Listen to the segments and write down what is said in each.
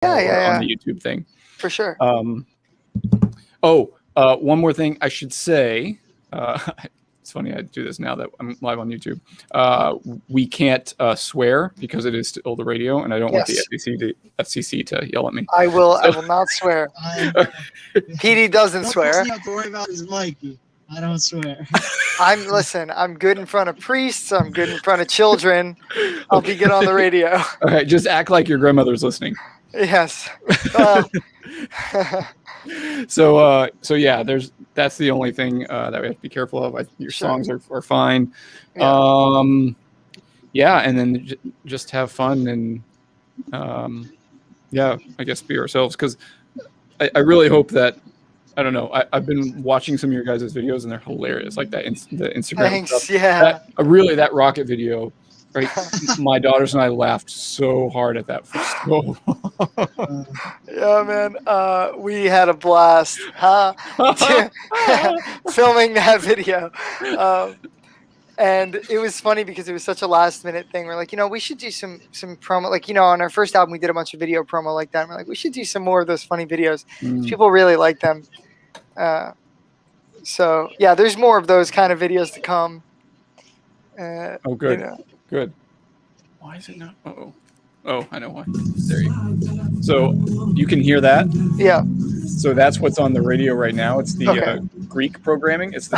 on the YouTube thing. For sure. One more thing I should say. It's funny I do this now that I'm live on YouTube. We can't swear because it is still the radio, and I don't want the FCC to yell at me. I will not swear. PD doesn't swear. You have to worry about his Mikey. I don't swear. I'm good in front of priests. I'm good in front of children. I'll be good on the radio. All right, just act like your grandmother's listening. Yes. So yeah, that's the only thing that we have to be careful of. Your songs are fine. Yeah. And then just have fun and I guess be ourselves, because I really hope that, I don't know, I've been watching some of your guys' videos and they're hilarious, like the Instagram Thanks, stuff. yeah. That rocket video, right? My daughters and I laughed so hard at that for so long. Yeah, man. We had a blast filming that video. And it was funny because it was such a last minute thing. We're like, we should do some promo. Like, on our first album, we did a bunch of video promo like that. And we're like, we should do some more of those funny videos. People really like them. So yeah, there's more of those kind of videos to come. Good. Good. Why is it not? Oh, I know why. There you go. So you can hear that? Yeah. So that's what's on the radio right now. It's the Greek programming. It's the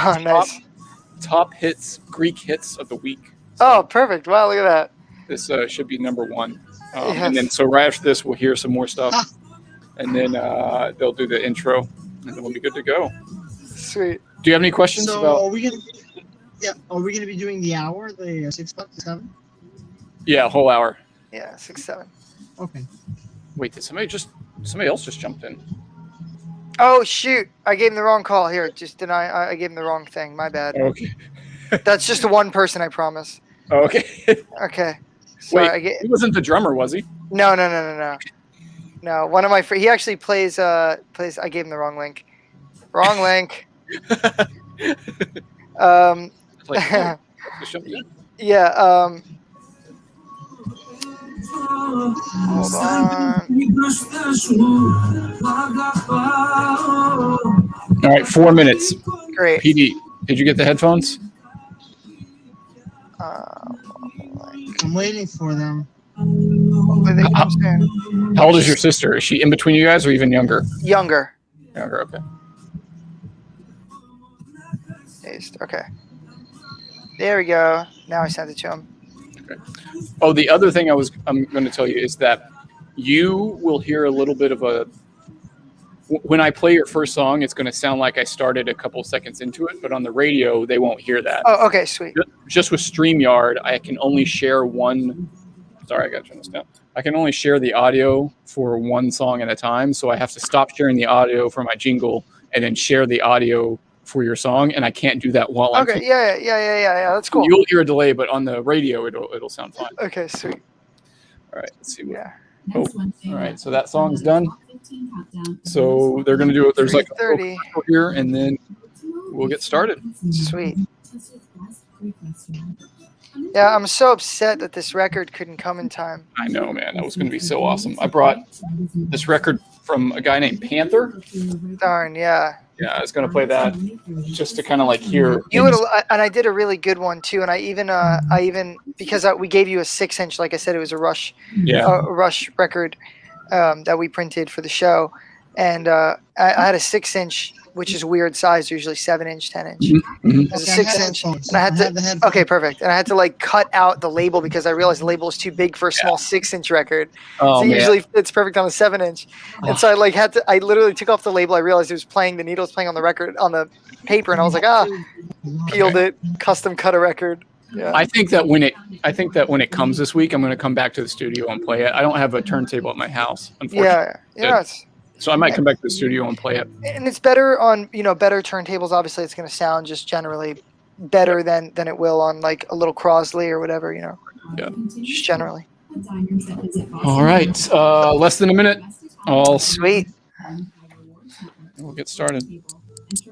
top hits, Greek hits of the week. So perfect. Wow, look at that. This should be number one. And then so right after this, we'll hear some more stuff. And then they'll do the intro. And then we'll be good to go. Sweet. Do you have any questions about? Are we gonna be doing the hour, the 6 to 7? Yeah, a whole hour. Yeah, 6, 7. Okay. Wait, did somebody else just jumped in? Oh shoot! I gave him the wrong call. Here, I gave him the wrong thing. My bad. Okay. That's just the one person, I promise. Okay. Okay. So wait, he wasn't the drummer, was he? No. No, one of my friends. He actually plays. I gave him the wrong link. Wrong link. Yeah. Hold on. All right, 4 minutes. Great. PD, did you get the headphones? I'm waiting for them. How old is your sister? Is she in between you guys or even younger? Younger. Younger, okay. Okay. There we go. Now I sent it to him. Okay. Oh, the other thing I'm going to tell you is that you will hear a little bit of a. When I play your first song, it's going to sound like I started a couple seconds into it, but on the radio, they won't hear that. Oh, okay, sweet. Just with StreamYard, I can only share one. Sorry, I got to turn this down. I can only share the audio for one song at a time, so I have to stop sharing the audio for my jingle and then share the audio for your song, and I can't do that while I'm. Okay, yeah. That's cool. You'll hear a delay, but on the radio, it'll sound fine. Okay, sweet. All right, let's see. Yeah. Oh, all right, so that song's done. So they're gonna do it. There's like a 30 here, and then we'll get started. Sweet. Yeah, I'm so upset that this record couldn't come in time. I know, man. That was gonna be so awesome. I brought this record from a guy named Panther. Darn, yeah. Yeah, I was gonna play that just to kind of like hear. You would, and I did a really good one too. And I even because we gave you a 6-inch, like I said, it was a Rush, Rush record that we printed for the show, and I had a 6-inch, which is a weird size, usually 7-inch, 10-inch. Mm-hmm. It was a 6-inch, and I had to. Okay, perfect. And I had to like cut out the label because I realized the label is too big for a small 6-inch record. Oh, so usually it's perfect on a 7-inch. And so I literally took off the label. I realized it was playing, the needle was playing on the record, on the paper, and I was like, peeled it, custom cut a record. Yeah. I think that when it comes this week, I'm going to come back to the studio and play it. I don't have a turntable at my house, unfortunately. Yeah. So I might come back to the studio and play it. And it's better on, better turntables. Obviously, it's going to sound just generally better than it will on like a little Crosley or whatever, Yeah. Just generally. All right. Less than a minute. All sweet. We'll get started.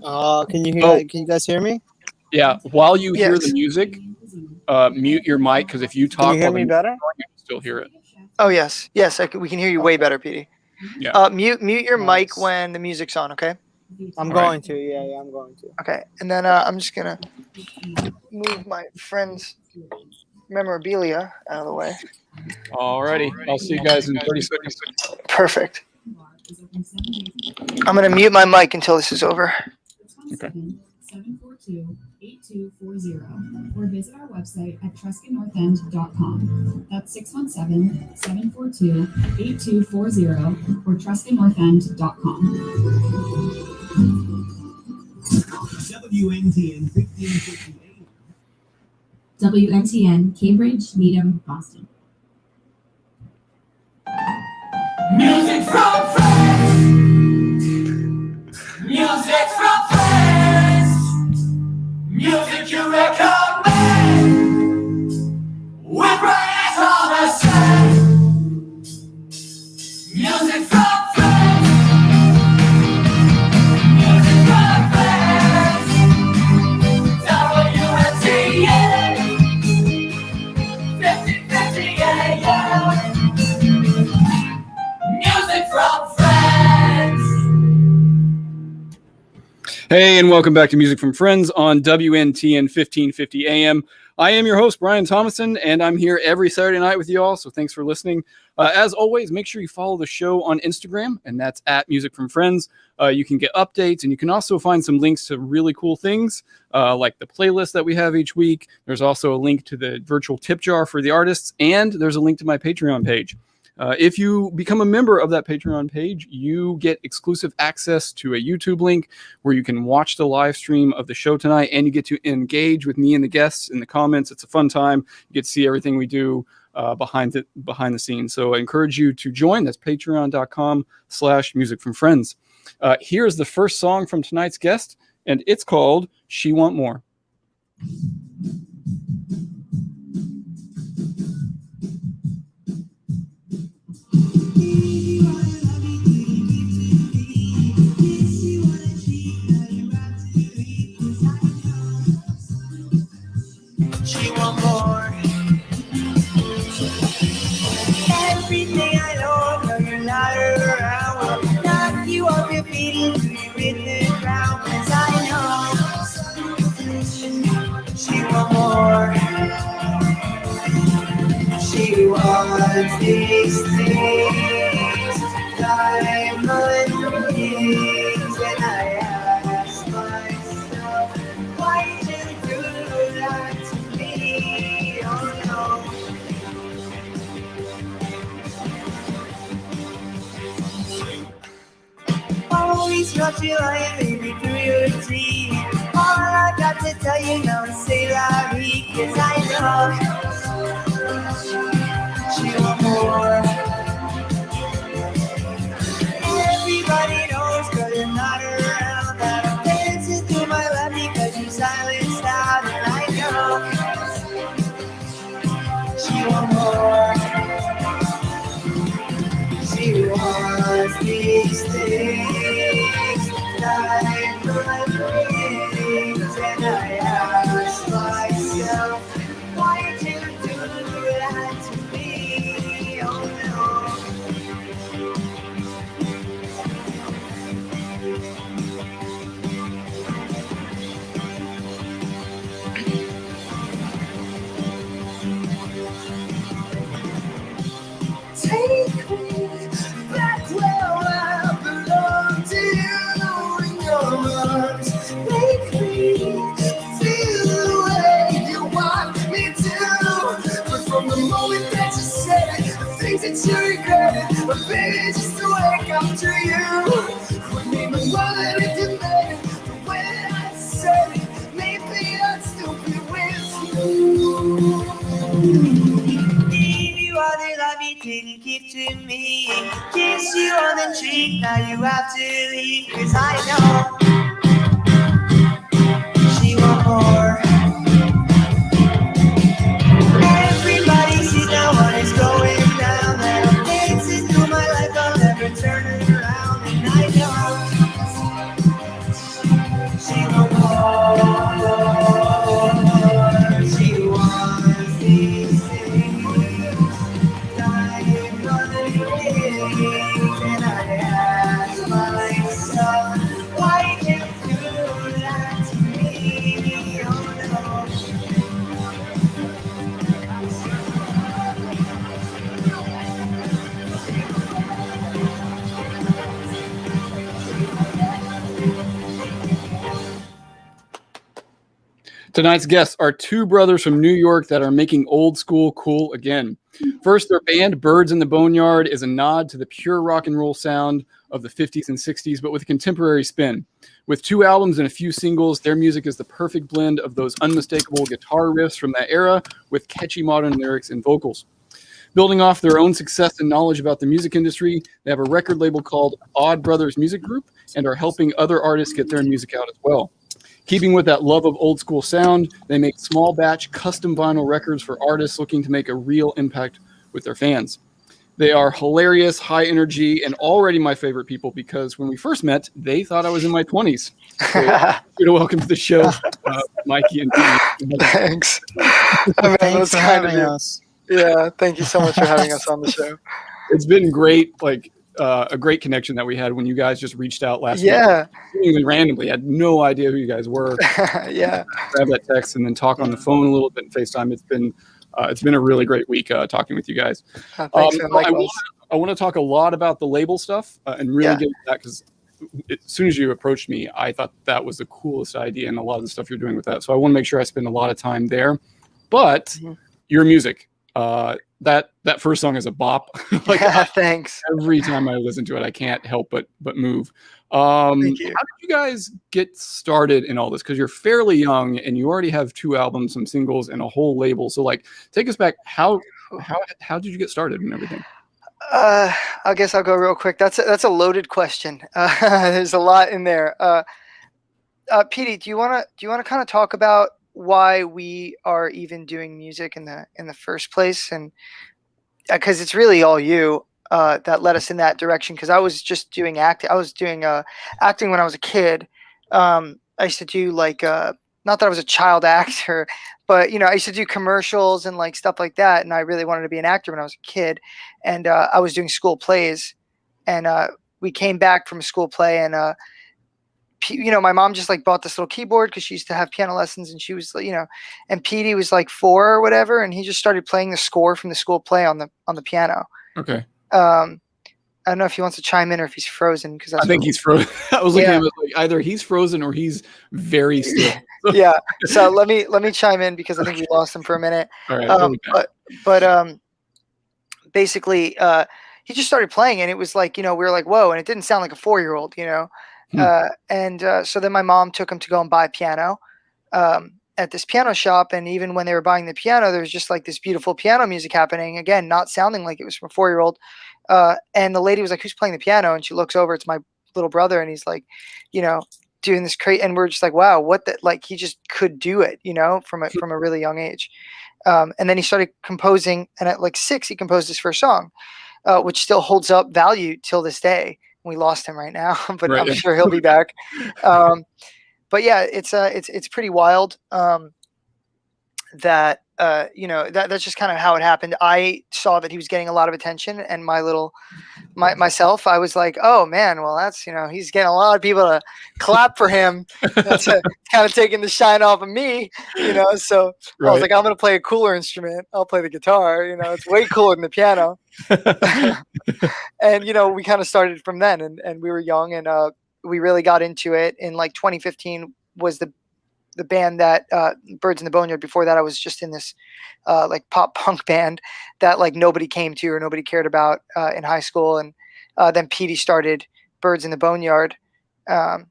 Can you guys hear me? Yeah. While you hear the music, mute your mic, because if you talk, can you hear me better? You can still hear it. Oh yes, we can hear you way better, PD. Yeah. Mute your mic Nice. when the music's on, okay? I'm All going to. Yeah, I'm going to. Okay. And then I'm just gonna move my friend's memorabilia out of the way. Alrighty. I'll see you guys in 30 seconds. Perfect. I'm gonna mute my mic until this is over. Okay. 742-8240 or visit our website at truscannorthend.com. That's 617-742-8240 or truscannorthend.com. WNTN 1558. WNTN, Cambridge, Needham, Boston. Music from France. Music from France. Music you recommend. We bring it all the same. Music from France. Music from France. WNTN 1558. Music from France. Hey, and welcome back to Music from Friends on WNTN 1550 AM. I am your host, Brian Thomason, and I'm here every Saturday night with you all, so thanks for listening. As always, make sure you follow the show on Instagram, and that's at Music from Friends. You can get updates, and you can also find some links to really cool things, like the playlist that we have each week. There's also a link to the virtual tip jar for the artists, and there's a link to my Patreon page. If you become a member of that Patreon page, you get exclusive access to a YouTube link where you can watch the live stream of the show tonight, and you get to engage with me and the guests in the comments. It's a fun time. You get to see everything we do behind the scenes. So I encourage you to join. That's patreon.com/Music from Friends. Here's the first song from tonight's guest, and it's called She Want More. She want more. Every day I know, no, you're not around. Will knock you off your feet and leave you in the ground. 'Cause I know she want more. She wants these things, diamond rings, and I ask myself, why did you do that to me? Oh no. Always got you lying, baby, through your teeth. All I got to tell you now is say la vie, 'cause I know she want more. Everybody knows, 'cause you're not around, that I'm dancing through my life because you silenced out, and I know she want more. She wants these things, diamond rings, and I ask myself, why did you do that to me? Oh no. Take me back where I belong to you in your arms. Make me feel the way you want me to. But from the moment that you said it, the things that you regret, but baby, just to wake up to you. Wouldn't even wonder if you made it the way I said it. Maybe I'd still be with you. Give you all the love you didn't give to me. Kiss you on the cheek, now you have to leave. 'Cause I know she want more. Everybody sees now what is going down. That I'm dancing through my life, I'll never turn it around. And I know she want more. She wants these things, diamond rings, and I Tonight's guests are two brothers from New York that are making old school cool again. First, their band Birds in the Boneyard is a nod to the pure rock and roll sound of the 50s and 60s, but with a contemporary spin. With 2 albums and a few singles, their music is the perfect blend of those unmistakable guitar riffs from that era with catchy modern lyrics and vocals. Building off their own success and knowledge about the music industry, they have a record label called Odd Brothers Music Group and are helping other artists get their music out as well. Keeping with that love of old school sound, they make small batch custom vinyl records for artists looking to make a real impact with their fans. They are hilarious, high energy, and already my favorite people because when we first met, they thought I was in my 20s. So, here to welcome to the show, Mikey and Pete. Thanks. I mean, Thanks that's for kind of having you. us. Yeah, thank you so much for having us on the show. It's been great, a great connection that we had when you guys just reached out last week. Yeah, Seemingly randomly. I had no idea who you guys were. yeah. Grab that text and then talk on the phone a little bit and FaceTime. It's been a really great week talking with you guys. Thanks, man. Likewise. I want to talk a lot about the label stuff and really Yeah. get into that because as soon as you approached me, I thought that was the coolest idea and a lot of the stuff you're doing with that. So I want to make sure I spend a lot of time there. But your music, that first song is a bop. Thanks. Every time I listen to it, I can't help but move. Thank you. How did you guys get started in all this? Because you're fairly young and you already have 2 albums, some singles, and a whole label. So take us back. How did you get started and everything? I guess I'll go real quick. That's a loaded question. There's a lot in there. Petey, do you wanna kind of talk about why we are even doing music in the first place? And because it's really all you that led us in that direction. Because I was just doing acting. I was doing acting when I was a kid. I used to do not that I was a child actor, but I used to do commercials and stuff like that. And I really wanted to be an actor when I was a kid. And I was doing school plays, and we came back from a school play, and my mom just bought this little keyboard because she used to have piano lessons, and she was and Petey was 4 or whatever, and he just started playing the score from the school play on the piano. Okay. I don't know if he wants to chime in or if he's frozen because I think he's frozen. I was looking at him either he's frozen or he's very still. Yeah. So let me chime in because I think we lost him for a minute. All right. But basically, he just started playing, and it was we were like, whoa, and it didn't sound like a 4-year-old, so then my mom took him to go and buy a piano at this piano shop. And even when they were buying the piano, there was just this beautiful piano music happening, again, not sounding like it was from a 4-year-old. And the lady was like, who's playing the piano? And she looks over, it's my little brother, and he's doing this crazy, and we're just like, wow, what the, he just could do it, from a really young age. And then he started composing, and at 6, he composed his first song, which still holds up value till this day. We lost him right now, but right, I'm sure he'll be back. But yeah, it's pretty wild. That that's just kind of how it happened. I saw that he was getting a lot of attention, and myself, I was like, oh man, well that's he's getting a lot of people to clap for him. That's kind of taking the shine off of me, So right. I was like, I'm gonna play a cooler instrument. I'll play the guitar. It's way cooler than the piano. And we kind of started from then, and we were young, and we really got into it in 2015 was the band that Birds in the Boneyard. Before that, I was just in this pop punk band that nobody came to or nobody cared about in high school. And then Petey started Birds in the Boneyard. And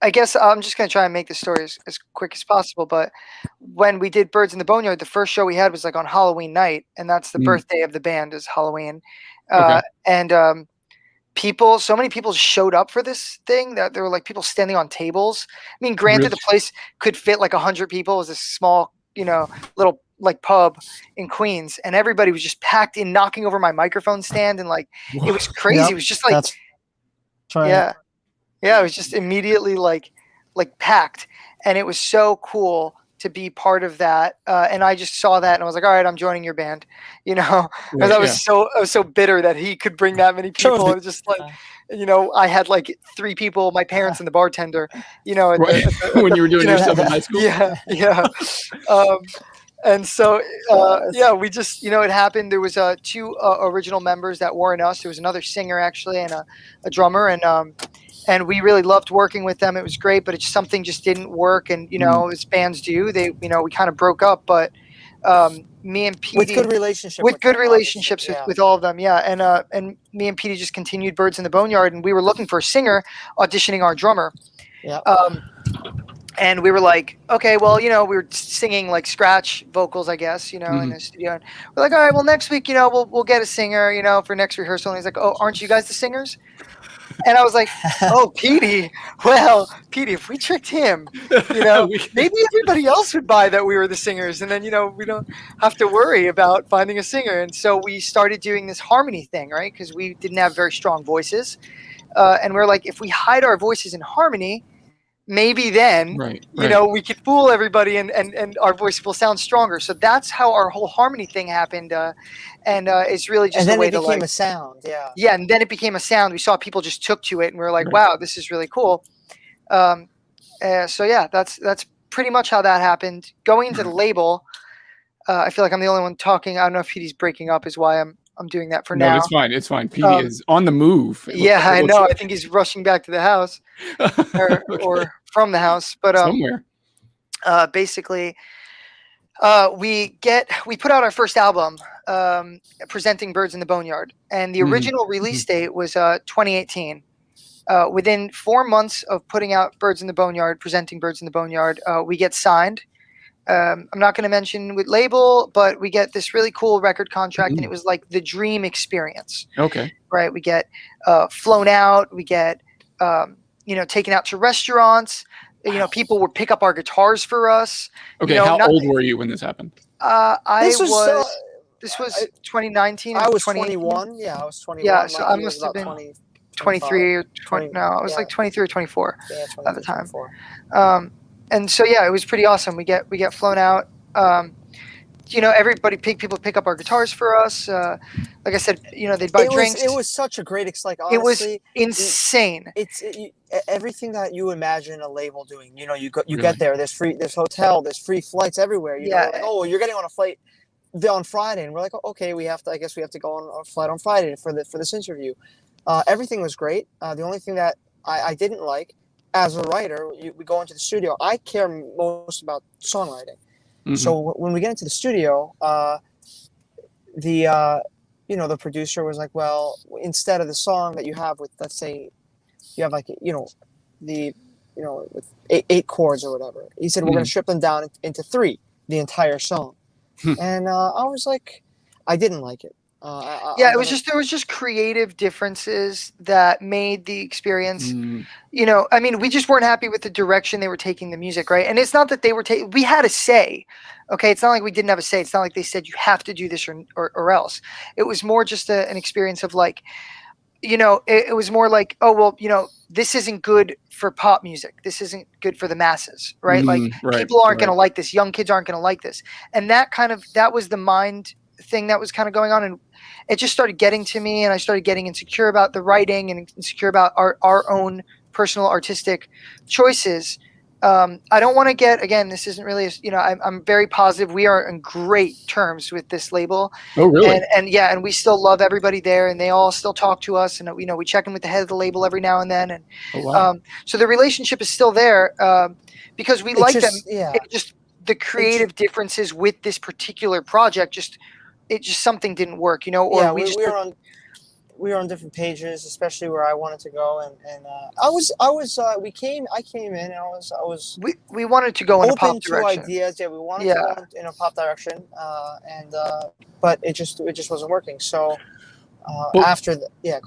I guess I'm just going to try and make this story as quick as possible. But when we did Birds in the Boneyard, the first show we had was on Halloween night. And that's the birthday of the band, is Halloween. Okay. And so many people showed up for this thing that there were people standing on tables. I mean, granted, Really? the place could fit 100 people. It was a small, little pub in Queens, and everybody was just packed in, knocking over my microphone stand, and it was crazy. Yep, it was just that's right. yeah, it was just immediately packed, and it was so cool to be part of that. And I just saw that, and I was like, all right, I'm joining your band, because I was so bitter that he could bring that many people. It was just I had 3 people, my parents and the bartender, Right. When you were doing your stuff in high school. Yeah. And so, we just, it happened. There was 2 original members that weren't us. There was another singer actually, and a drummer. and we really loved working with them. It was great, but something just didn't work. And as bands do, we kind of broke up. But me and Petey, with good relationship, with good them, relationships yeah. with all of them, yeah. And me and Petey just continued Birds in the Boneyard, and we were looking for a singer, auditioning our drummer. Yeah. And we were like, okay, well, we were singing like scratch vocals, I guess, in the studio. And we're like, all right, well, next week, we'll get a singer, for next rehearsal. And he's like, oh, aren't you guys the singers? And I was like, oh, Petey. Well, Petey, if we tricked him, maybe everybody else would buy that we were the singers. And then, we don't have to worry about finding a singer. And so we started doing this harmony thing, right? Because we didn't have very strong voices. And we're like, if we hide our voices in harmony, maybe then, we could fool everybody and our voice will sound stronger. So that's how our whole harmony thing happened. And it's really just a way to became a sound. Yeah. Yeah. And then it became a sound. We saw people just took to it and we were like, wow, this is really cool. So yeah, that's pretty much how that happened. Going into the label, I feel like I'm the only one talking. I don't know if Petey's breaking up is why I'm doing that for now. No, it's fine. Petey is on the move. Yeah, I know. I think he's rushing back to the house or from the house. But somewhere. Basically, we put out our first album, presenting Birds in the Boneyard, and the original release date was 2018. Within 4 months of putting out Birds in the Boneyard, presenting Birds in the Boneyard, we get signed. I'm not going to mention what label, but we get this really cool record contract, and it was like the dream experience. Okay. Right. We get flown out. We get, taken out to restaurants. People would pick up our guitars for us. Okay. How old were you when this happened? This was 2019. I was 21. Yeah, I was 21. Yeah, so I must have been 23 or 20. No, I was like 23 or 24 at the time. And so yeah, it was pretty awesome. We get flown out. People pick up our guitars for us. Like I said, they'd buy drinks. It was such a great, honestly, it was insane. Everything that you imagine a label doing. You get there. There's hotel. There's free flights everywhere. You're getting on a flight on Friday, and we're like, okay, I guess we have to go on a flight on Friday for this interview. Everything was great. The only thing that I didn't like, as a writer, we go into the studio. I care most about songwriting. Mm-hmm. So when we get into the studio, the producer was like, well, instead of the song that you have with, let's say, you have with eight chords or whatever. He said, we're going to strip them down into 3, the entire song. And I was like, I didn't like it. There was just creative differences that made the experience, we just weren't happy with the direction they were taking the music, right? And it's not that they were we had a say, okay? It's not like we didn't have a say. It's not like they said you have to do this or else. It was more just an experience of like, it was more like, oh, well, this isn't good for pop music. This isn't good for the masses, right? People aren't going to like this. Young kids aren't going to like this. And that was the mind thing that was kind of going on, and it just started getting to me, and I started getting insecure about the writing and insecure about our own personal artistic choices. I don't want to get, again, this isn't really, I'm very positive. We are in great terms with this label. Oh, really? And we still love everybody there, and they all still talk to us, and we check in with the head of the label every now and then. And so the relationship is still there because we like them. Yeah. It just the creative differences with this particular project something didn't work, or we were on different pages, especially where I wanted to go, and I came in, and I was we wanted to go in a pop direction. Open to ideas, yeah, we wanted to go in a pop direction, but it just wasn't working. So go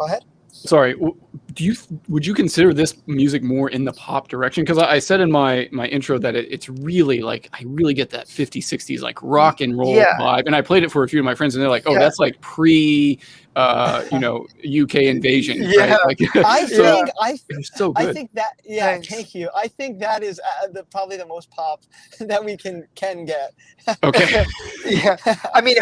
ahead. Sorry, would you consider this music more in the pop direction? Because I said in my intro that it's really like, I really get that 50s, 60s like rock and roll vibe, and I played it for a few of my friends, and they're like, "Oh, that's like pre, UK invasion." Yeah, right? It's so good. I think that thank you. I think that is probably the most pop that we can get. Okay. Yeah, I mean,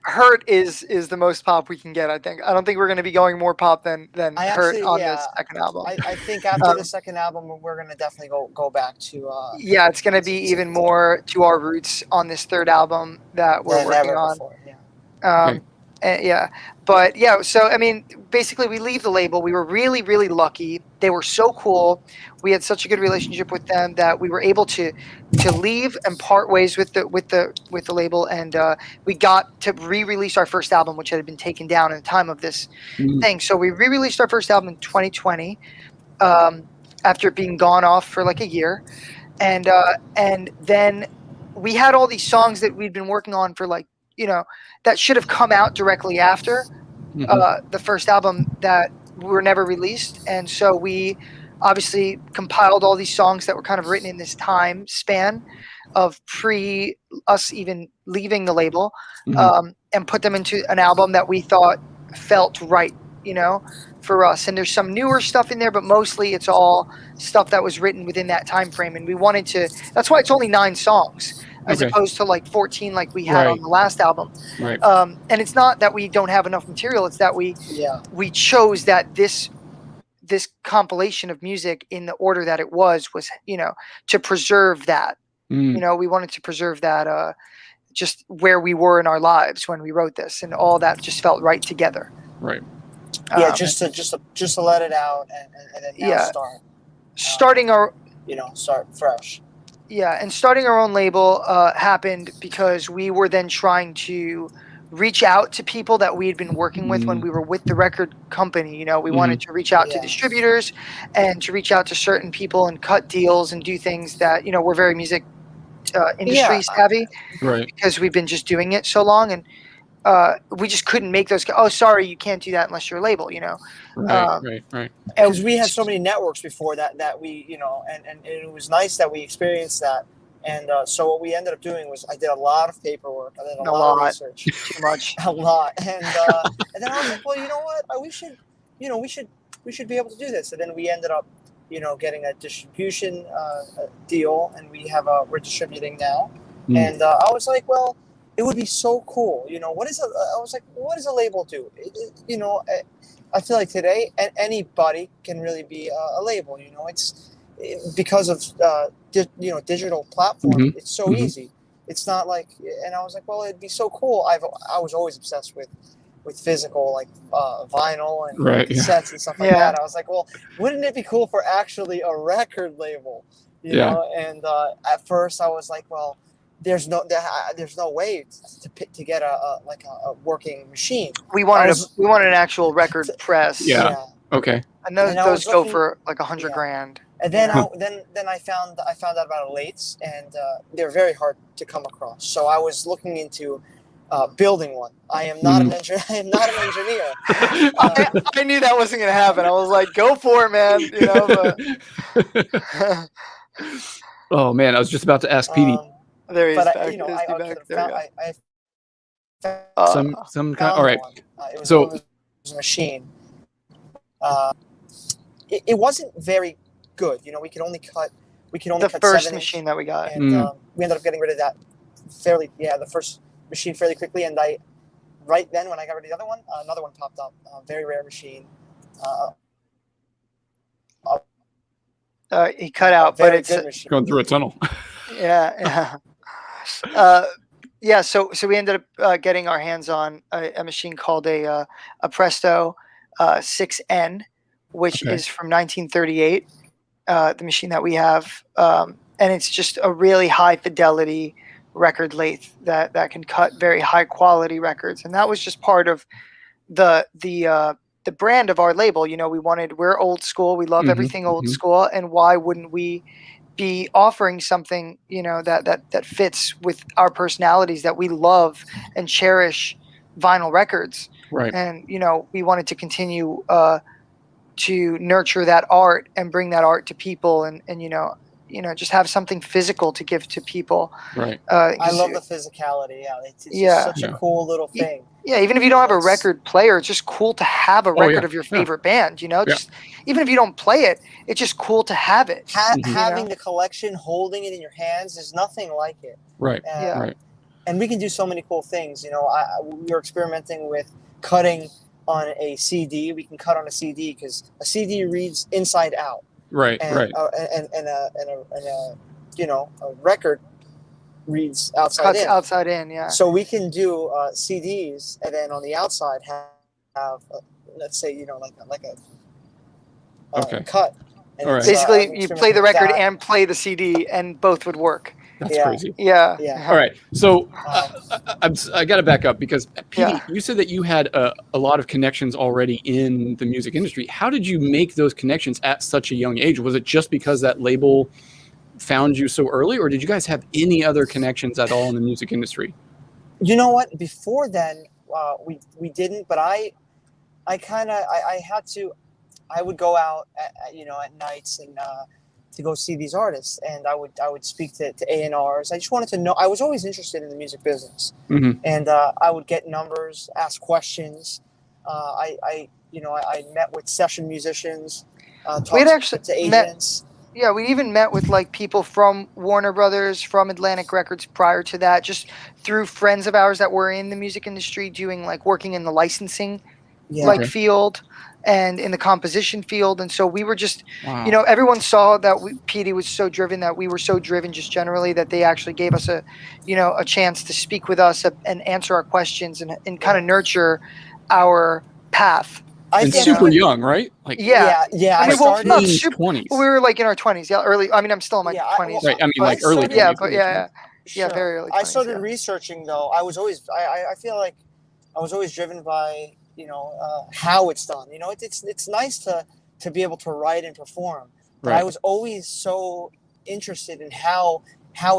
Hurt is the most pop we can get, I think. I don't think we're going to be going more pop than Hurt on this second album. I think after the second album, we're going to definitely go back to... it's going to be even more to our roots on this third album that we're working on. Before, Yeah, but yeah. So I mean, basically, we leave the label. We were really, really lucky. They were so cool. We had such a good relationship with them that we were able to leave and part ways with the label, and we got to re-release our first album, which had been taken down at the time of this thing. So we re-released our first album in 2020, after it being gone off for like a year, and then we had all these songs that we'd been working on for like, that should have come out directly after the first album that were never released. And so we obviously compiled all these songs that were kind of written in this time span of pre us even leaving the label, and put them into an album that we thought felt right, for us. And there's some newer stuff in there, but mostly it's all stuff that was written within that time frame. And we wanted to, that's why it's only 9 songs. As opposed to like 14 like we had on the last album. Right. And it's not that we don't have enough material, it's that we chose that this compilation of music in the order that it was, to preserve that. We wanted to preserve that just where we were in our lives when we wrote this, and all that just felt right together. Right. Yeah, just to let it out and then now starting our start fresh. Yeah, and starting our own label happened because we were then trying to reach out to people that we had been working with when we were with the record company. We wanted to reach out to distributors and to reach out to certain people and cut deals and do things that, we're very music industry savvy, right? Because we've been just doing it so long, and we just couldn't make those. Oh, sorry, you can't do that unless you're a label. Right. Because we had so many networks before that we, and it was nice that we experienced that. And so what we ended up doing was I did a lot of paperwork. I did a lot of research. Too much. A lot. And and then I was like, well, you know what? We should be able to do this. And then we ended up, getting a distribution deal, and we're distributing now. And I was like, well, it would be so cool. I was like, what does a label do? I feel like today anybody can really be a label. It's because of digital platform. It's so easy. It's not like, and I was like, well, it'd be so cool. I was always obsessed with physical, like vinyl and cassettes and stuff like that. I was like, well, wouldn't it be cool for actually a record label? You know? And at first I was like, well, there's no way to get a working machine. We wanted an actual record press. Yeah. Okay. And those go for like $100,000. And then then I found out about elates, and they're very hard to come across. So I was looking into building one. I am not an engineer. I am not an engineer. I knew that wasn't gonna happen. I was like, go for it, man. Oh man, I was just about to ask Petey. There he is. Some kind. All right. It was a machine. It wasn't very good. We could only cut. The first machine that we got, and we ended up getting rid of that the first machine fairly quickly. And right then when I got rid of the other one, another one popped up. Very rare machine. He cut out, but it's going through a tunnel. Yeah. So we ended up getting our hands on a machine called a Presto 6N, which is from 1938. The machine that we have, and it's just a really high fidelity record lathe that can cut very high quality records. And that was just part of the brand of our label. We're old school. We love everything old school, and why wouldn't we be offering something that fits with our personalities, that we love and cherish vinyl records, right? And we wanted to continue to nurture that art and bring that art to people, and just have something physical to give to people. Right. I love the physicality. Yeah, it's just such a cool little thing. Yeah, even if you don't have a record player, it's just cool to have a record of your favorite band. Just even if you don't play it, it's just cool to have it. Having the collection, holding it in your hands, there's nothing like it. Right. Right. And we can do so many cool things. We were experimenting with cutting on a CD. We can cut on a CD because a CD reads inside out. Right. And, right. And a record reads outside Cuts in. outside in, yeah. So we can do CDs, and then on the outside have let's say like a Okay. cut. And All right. it's, Basically, an you instrument play the like record that. and play the CD, and both would work. That's Yeah. crazy. Yeah. Yeah. All right. So Um, I got to back up because Petey, Yeah. you said that you had a lot of connections already in the music industry. How did you make those connections at such a young age? Was it just because that label found you so early, or did you guys have any other connections at all in the music industry? You know what? Before then, we didn't. But I had to. I would go out at nights and to go see these artists, and I would speak to A&Rs. I just wanted to know. I was always interested in the music business, and I would get numbers, ask questions. I met with session musicians. We had Talked actually to met- agents. Yeah, we even met with like people from Warner Brothers, from Atlantic Records prior to that, just through friends of ours that were in the music industry doing like working in the licensing Yeah. field and in the composition field. And so we were just, Wow. everyone saw that Petey was so driven, that we were so driven just generally, that they actually gave us a chance to speak with us and answer our questions and kind of nurture our path. And super young, right? Like Yeah. I mean, well, started. not teens, super- 20s. We were like in our 20s, yeah, early. I mean, I'm still in my Yeah, 20s. Right. I mean, But like I early. started- Yeah, 20s, but early 20s. yeah, very early. I 20s, started yeah. researching though. I was always I feel like I was always driven by how it's done. It's nice to be able to write and perform, but Right. I was always so interested in how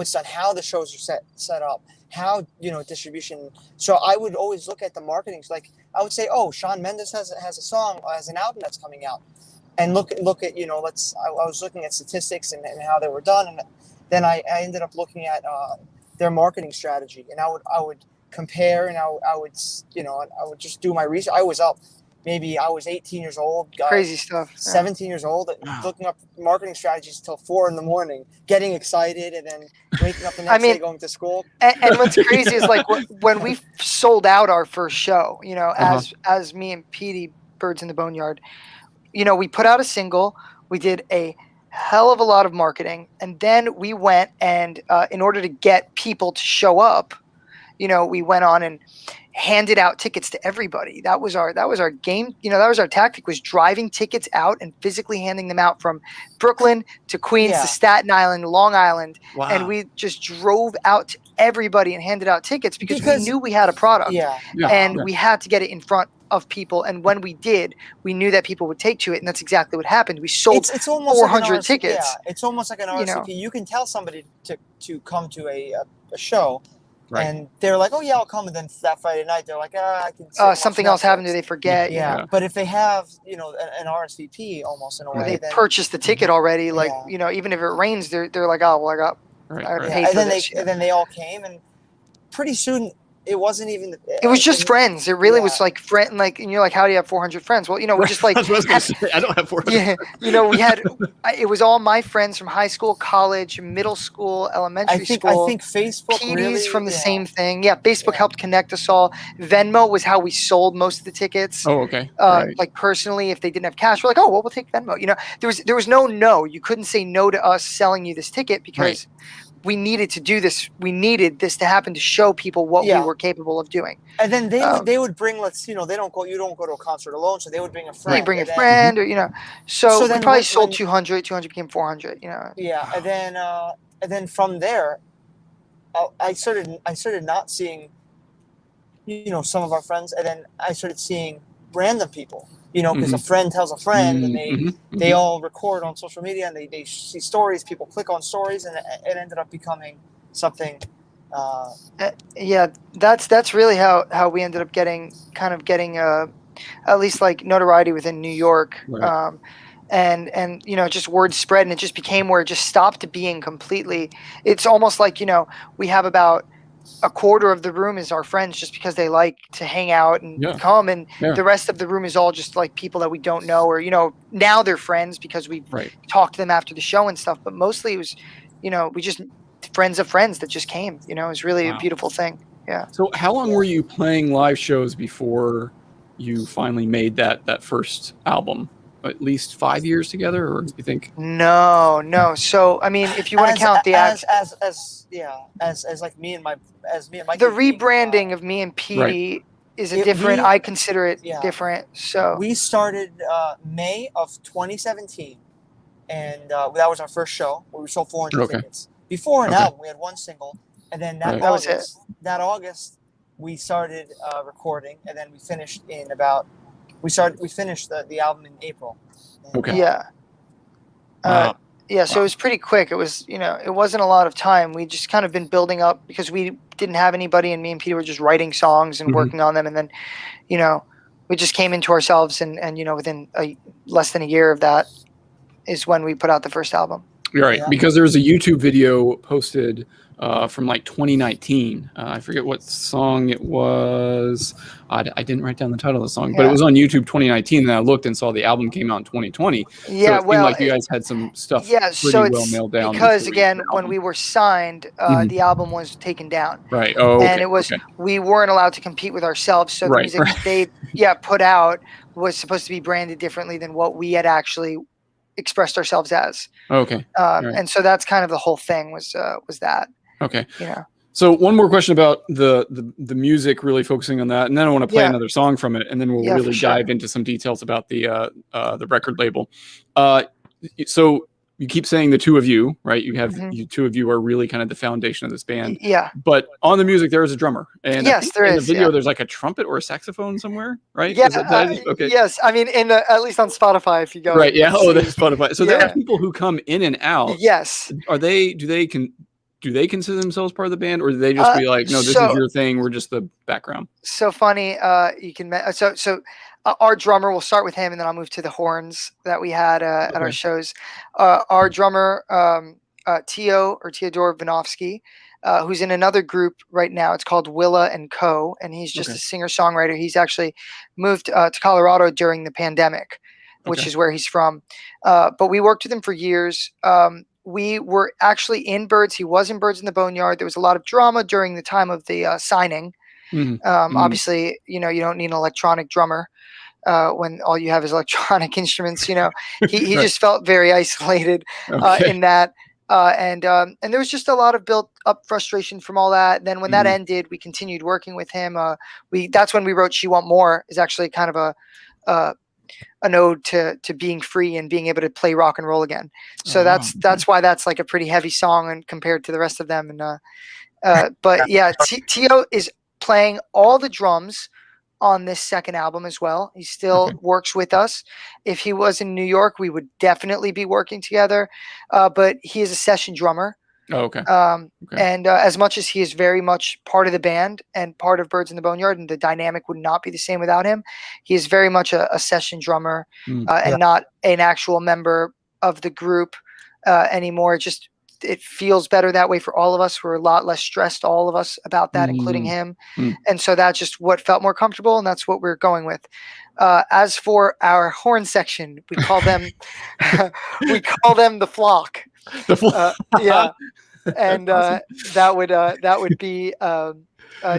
it's done, how the shows are set up, how distribution. So I would always look at the marketing. Like I would say, oh, Shawn Mendes has a song, has an album that's coming out, and look at I was looking at statistics and how they were done, and then I ended up looking at their marketing strategy, and I would compare, and I would just do my research. I was 18 years old, Crazy stuff. Yeah. 17 years old, looking up marketing strategies till 4 a.m, getting excited, and then waking up the next day going to school. And what's crazy is like when we sold out our first show, as me and Petey, Birds in the Boneyard, we put out a single, we did a hell of a lot of marketing, and then we went and in order to get people to show up, we went on and handed out tickets to everybody. That was our game. That was our tactic, was driving tickets out and physically handing them out from Brooklyn to Queens to Staten Island, Long Island. Wow. And we just drove out to everybody and handed out tickets because we knew we had a product and we had to get it in front of people. And when we did, we knew that people would take to it. And that's exactly what happened. We sold it's almost 400 like an tickets. Yeah, it's almost like an RSVP. You can tell somebody to come to a show. Right. And they're like, oh, yeah, I'll come. And then that Friday night, they're like, I can sit and watch something else Netflix. happened. Do they forget? Yeah. But if they have, an RSVP almost in a way. They purchased the ticket already. Like, even if it rains, they're like, oh, well, I paid for this. And then they all came. And pretty soon, it wasn't even. It was just friends. It really was like friend. Like, and you're like, how do you have 400 friends? Well, we just like. I was gonna say, I don't have 400. Yeah, we had. It was all my friends from high school, college, middle school, elementary school. I think Facebook PDs really, from the same thing. Yeah, Facebook helped connect us all. Venmo was how we sold most of the tickets. Oh, okay. Like personally, if they didn't have cash, we're like, oh, well, we'll take Venmo. There was no. You couldn't say no to us selling you this ticket because. Right. We needed to do this. We needed this to happen to show people what we were capable of doing. And then they would bring, you don't go to a concert alone, so they would bring a friend. They bring a friend, or So we probably sold 200. 200 became 400. Yeah, and then from there, I started not seeing, some of our friends, and then I started seeing random people. Because a friend tells a friend, and they all record on social media, and they see stories. People click on stories, and it ended up becoming something. That's really how we ended up getting at least like notoriety within New York, right. And just word spread, and it just became where it just stopped being completely. It's almost like we have about a quarter of the room is our friends just because they like to hang out and come, and the rest of the room is all just like people that we don't know, or now they're friends because we talked to them after the show and stuff, but mostly it was we just friends of friends that just came. It was really a beautiful thing. So how long were you playing live shows before you finally made that first album? at least 5 years together, or do you think? No. So I mean, if you want to count the as like me and my the rebranding of me and Petey is a different. I consider it different. So we started May of 2017, and that was our first show where we sold 400 tickets. Before an album, we had one single, and then that August we started recording, and then we finished we finished the album in April. Okay. Yeah. So it was pretty quick. It was, it wasn't a lot of time. We just kind of been building up because we didn't have anybody, and me and Peter were just writing songs and working on them. And then, we just came into ourselves, and within less than a year of that is when we put out the first album. You're right. Yeah. Because there was a YouTube video posted from like 2019. I forget what song it was. I didn't write down the title of the song, but it was on YouTube 2019. And I looked and saw the album came out in 2020. Yeah, so it seemed like you guys had some stuff pretty well nailed down. Because again, when we were signed, the album was taken down. Right. Oh, okay. And it was we weren't allowed to compete with ourselves. So the music they put out was supposed to be branded differently than what we had actually expressed ourselves as. Okay. And so that's kind of the whole thing was that. Okay. So one more question about the music, really focusing on that, and then I want to play another song from it, and then we'll really dive into some details about the record label. So you keep saying the two of you, right? You have you two of you are really kind of the foundation of this band. Yeah. But on the music, there is a drummer, and yes, there is. In the video, there's like a trumpet or a saxophone somewhere, right? Yeah. Okay. Yes. I mean, at least on Spotify, if you go. Right. Yeah. Oh, there's Spotify. So there are people who come in and out. Yes. Do they consider themselves part of the band, or do they just be like, no, this is your thing, we're just the background? So funny. You can our drummer, we'll start with him, and then I'll move to the horns that we had at our shows. Our drummer, Teodor Vinovsky, who's in another group right now. It's called Willa and Co. And he's just a singer-songwriter. He's actually moved to Colorado during the pandemic, which is where he's from. But we worked with him for years. We were actually in Birds. He was in Birds in the Boneyard. There was a lot of drama during the time of the signing. Obviously, you don't need an electronic drummer when all you have is electronic instruments. He just felt very isolated in that. And there was just a lot of built up frustration from all that. Then when that ended, we continued working with him. That's when we wrote "She Want More." Is actually kind of an ode to being free and being able to play rock and roll again. So that's why that's like a pretty heavy song and compared to the rest of them. And but yeah, Tio is playing all the drums on this second album as well. He still works with us. If he was in New York, we would definitely be working together. But he is a session drummer. Oh, okay. And as much as he is very much part of the band and part of Birds in the Boneyard, and the dynamic would not be the same without him, he is very much a session drummer and not an actual member of the group anymore. It feels better that way for all of us. We're a lot less stressed, all of us, about that, including him. And so that's just what felt more comfortable, and that's what we're going with. As for our horn section, we call them the Flock. Yeah, and that would be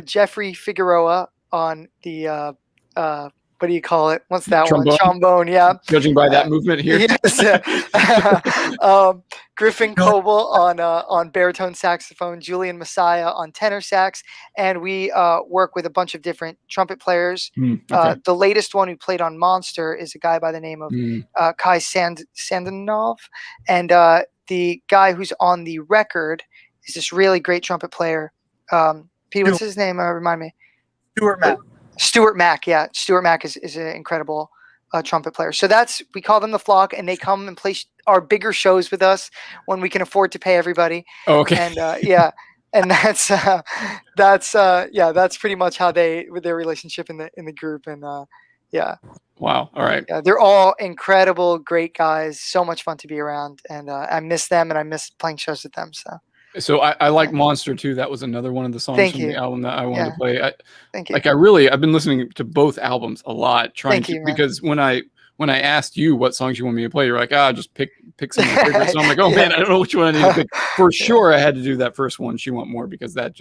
Jeffrey Figueroa on the what do you call it? What's that Trombone? One? Trombone. Yeah. Judging by that movement here. Yes. Griffin Coble on baritone saxophone, Julian Messiah on tenor sax, and we work with a bunch of different trumpet players. The latest one who played on Monster is a guy by the name of Kai Sandanov, and the guy who's on the record is this really great trumpet player. Pete, what's his name? Remind me. Stuart Mack. Yeah. Stuart Mack is an incredible trumpet player. So we call them the Flock, and they come and play our bigger shows with us when we can afford to pay everybody. Oh, okay. And and that's pretty much how with their relationship in the group. And Wow. All right. Yeah, they're all incredible, great guys. So much fun to be around, and I miss them, and I miss playing shows with them. So I like Monster too. That was another one of the songs from the album that I wanted to play. Thank you. I've been listening to both albums a lot, because when I asked you what songs you want me to play, you're like, just pick some of your favorites. So I'm like, man, I don't know which one I need to pick. For sure, I had to do that first one, "She Want More," because that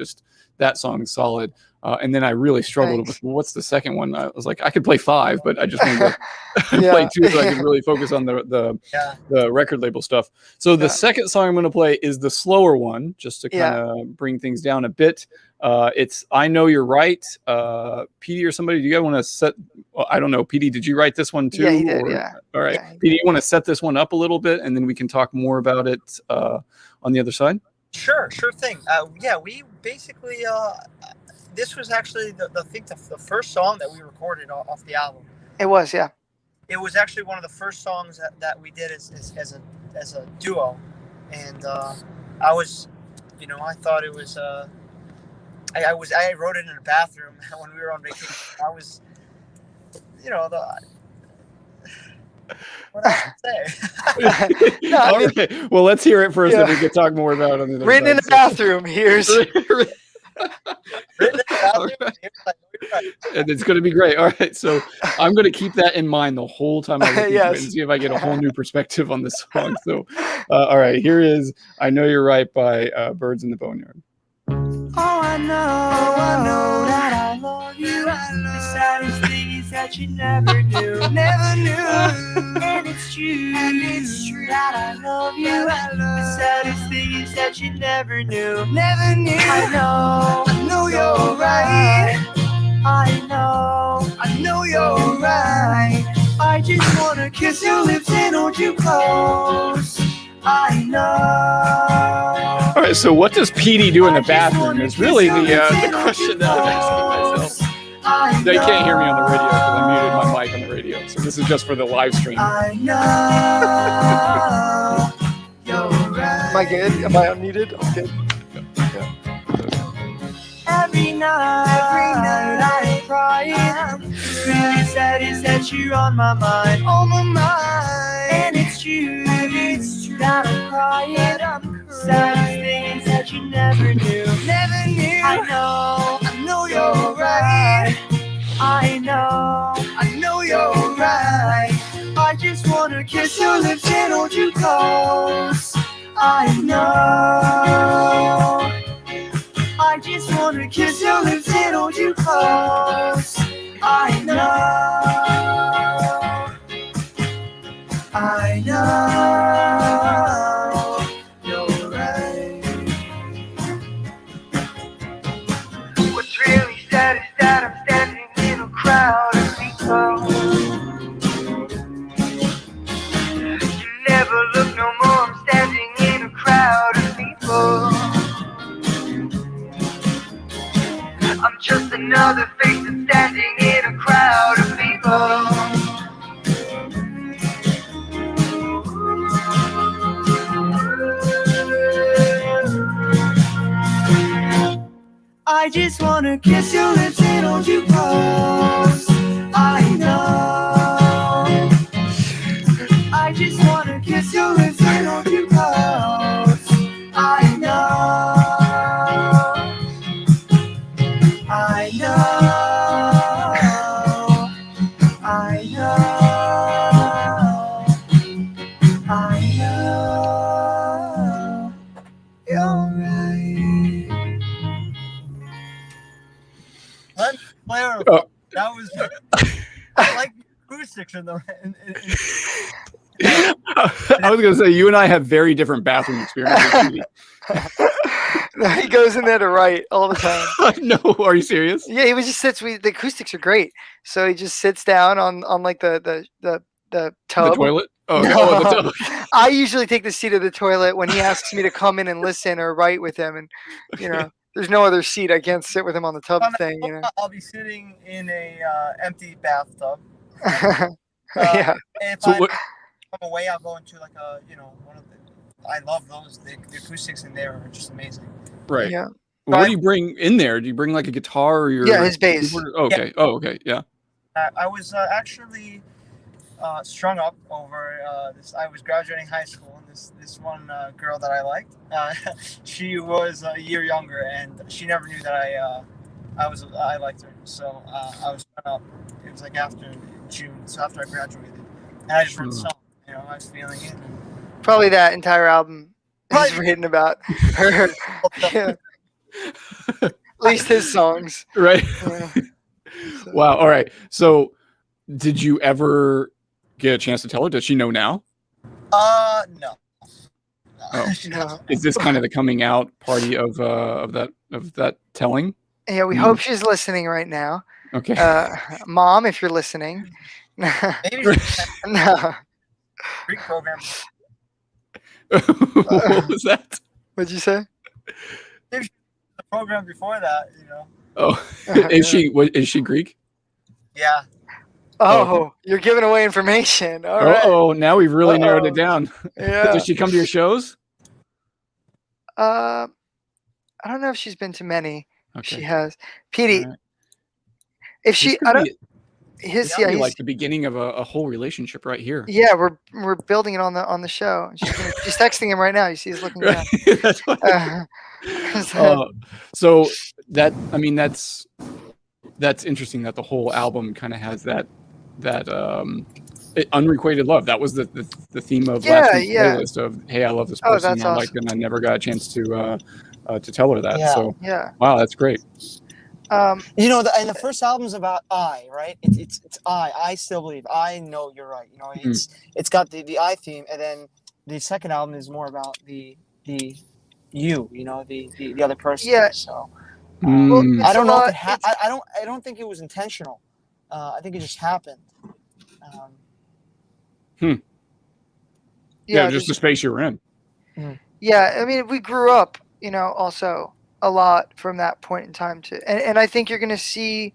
song is solid. And then I really struggled with, well, what's the second one? I was like, I could play 5, but I just wanted to play 2 so I could really focus on the record label stuff. So the second song I'm going to play is the slower one, just to kind of bring things down a bit. It's I Know You're Right. PD or somebody, do you guys want to set? Well, I don't know. PD, did you write this one too? Yeah, he did. All right. Yeah, PD, you want to set this one up a little bit, and then we can talk more about it on the other side? Sure thing. We basically this was actually the first song that we recorded off the album. It was, yeah. It was actually one of the first songs that we did as a duo, and I was, I thought it was. I wrote it in a bathroom when we were on vacation. I was, what else to say? All right. Well, let's hear it first, and we can talk more about it on the other written side. in the bathroom. Here's and it's going to be great. All right, so I'm going to keep that in mind the whole time I listen to it and see if I get a whole new perspective on this song. So, all right, here is "I Know You're Right" by Birds in the Boneyard. Oh, I know that I love you. The saddest thing is that you never knew. And it's true that I love you. The saddest thing is that you never knew. I know you're right. I know you're right. I just wanna kiss your lips and hold you close. I know. All right, so what does PD do in the bathroom is really the question that I'm asking myself. They can't hear me on the radio because I muted my mic on the radio, so this is just for the live stream. I know. You're right. Am I good? Am I unmuted? I'm good. Every night I'm crying. Really sad is that you're on my mind. And it's true that I'm crying. Saddest thing is that you never knew. I know you're right. I know you're right. I just wanna kiss your lips and hold you close. I know. I just wanna kiss your lips and hold you close. I know you're right. What's really sad is that I'm standing in a crowd of people. You never look no more, I'm standing in a crowd of people. I'm just another face that's standing in a crowd of people. I just wanna kiss your lips and hold you close. I know. I just wanna kiss your lips and hold you close. I know. I know. I know. I know. You're right. Oh. That was I like the acoustics in the. I was going to say, you and I have very different bathroom experiences. He goes in there to write all the time. No, are you serious? Yeah, he just sits. The acoustics are great, so he just sits down on like the tub. The toilet? Oh, No. the tub. I usually take the seat of the toilet when he asks me to come in and listen or write with him, and there's no other seat. I can't sit with him on the tub thing. I'll be sitting in a empty bathtub. Yeah. If So I'm away, I'll go into like a one of the. I love those. The acoustics in there are just amazing. Right. Yeah. Well, what do you bring in there? Do you bring like a guitar or your? Yeah, his bass. Oh, okay. Yeah. Oh, okay. Yeah. I was actually strung up over this. I was graduating high school, and this one girl that I liked, she was a year younger, and she never knew that I liked her. So I was strung up. It was like after June, so after I graduated, and I just wrote the song. I was feeling it. Probably that entire album is written about her. Yeah. least his songs. Right. Yeah. So- Wow. All right. So, did you ever get a chance to tell her? Does she know now? No. Oh. No. Is this kind of the coming out party of that telling? Yeah, we hope she's listening right now. Okay. Mom, if you're listening. Maybe No. Greek program. What was that? What'd you say? The program before that, you know. Oh, is she Greek? Yeah. Oh, you're giving away information. All right. Oh, now we've really narrowed it down. Yeah. Does she come to your shows? I don't know if she's been to many. Okay. She has. Petey, All right. if she, This could I don't. be- His that yeah, would be he's, like the beginning of a whole relationship right here. yeah. We're building it on the show. She's texting him right now. You see, he's looking down. Right? That's what. So that's interesting that the whole album kind of has that unrequited love. That was the theme of last week's playlist of, hey, I love this Oh, person, that's I like awesome. and I never got a chance to tell her that. Yeah. So Yeah. wow, that's great. You know, and the first album's about I, right? It's I still believe. I know you're right. You know, it's got the I theme, and then the second album is more about the you know, the other person. Yeah. So Well, Mm. it's I don't a know lot- if it I don't think it was intentional. I think it just happened. Yeah, yeah, just the space you were in. yeah. I mean, we grew up, you know, also a lot from that point in time to, and I think you're going to see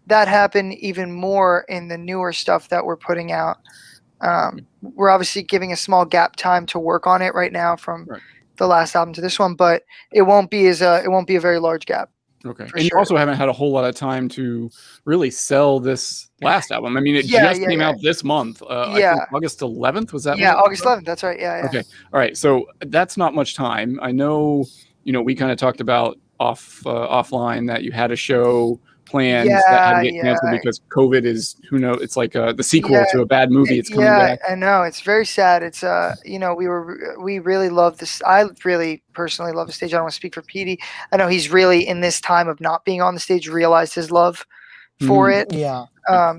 that happen even more in the newer stuff that we're putting out. We're obviously giving a small gap time to work on it right now from Right. the last album to this one, but it won't be a very large gap. Okay. For And sure. you also haven't had a whole lot of time to really sell this last album. I mean, it Yeah, just yeah, came yeah. out this month. I Yeah. think August 11th. Was that? Yeah, when it August was? 11th. That's right. Yeah, yeah. Okay. All right. So that's not much time. I know, we kind of talked about offline that you had a show planned that had to Yeah, get canceled yeah. because COVID is, who knows, it's like the sequel Yeah, to a bad movie. It's coming Yeah, back. I know. It's very sad. It's we really love this. I really personally love the stage. I don't want to speak for Petey. I know he's really in this time of not being on the stage realized his love for it. Yeah.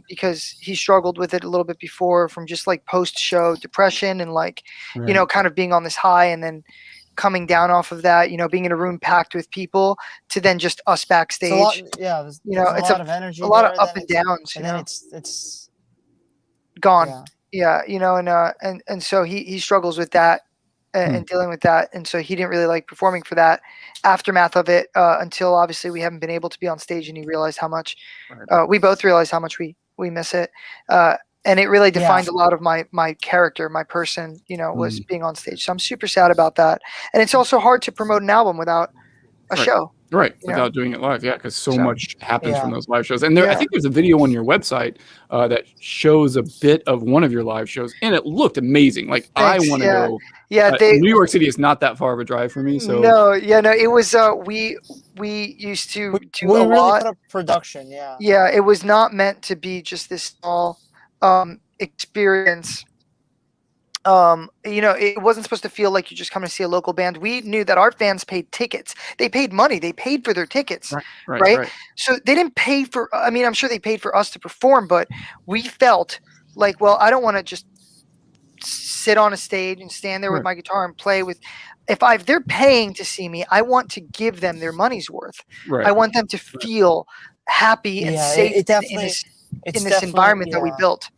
Because he struggled with it a little bit before from just like post-show depression and like, Right. kind of being on this high and then coming down off of that, being in a room packed with people to then just us It's backstage. a lot, yeah, there's, it's a lot of energy. a lot there, of up then and it's- downs, And then it's gone. yeah. Yeah, and so he struggles with that and dealing with that, and so he didn't really like performing for that aftermath of it until obviously we haven't been able to be on stage, and he realized how much we both realized how much we miss it, and it really defined a lot of my character, my person, was being on stage. So I'm super sad about that, and it's also hard to promote an album without a show. Right, you know? without doing it live, yeah, because so So- much happens from Yeah. those live shows. And there, I Yeah. think there's a video on your website that shows a bit of one of your live shows, and it looked amazing. Like Thanks, I want to yeah. go. Yeah, New York City is not that far of a drive for me, so no, it was we used to do we a really lot. put up production. Yeah. Yeah, it was not meant to be just this small experience. It wasn't supposed to feel like you just come to see a local band. We knew that our fans paid tickets. They paid money. They paid for their tickets. Right? So they didn't pay for, I mean, I'm sure they paid for us to perform, but we felt like, well, I don't want to just sit on a stage and stand there with my guitar and play with, if they're paying to see me, I want to give them their money's worth. Right. I want them to feel happy and Yeah, safe it definitely- in this It's in this definitely- environment that we yeah. built.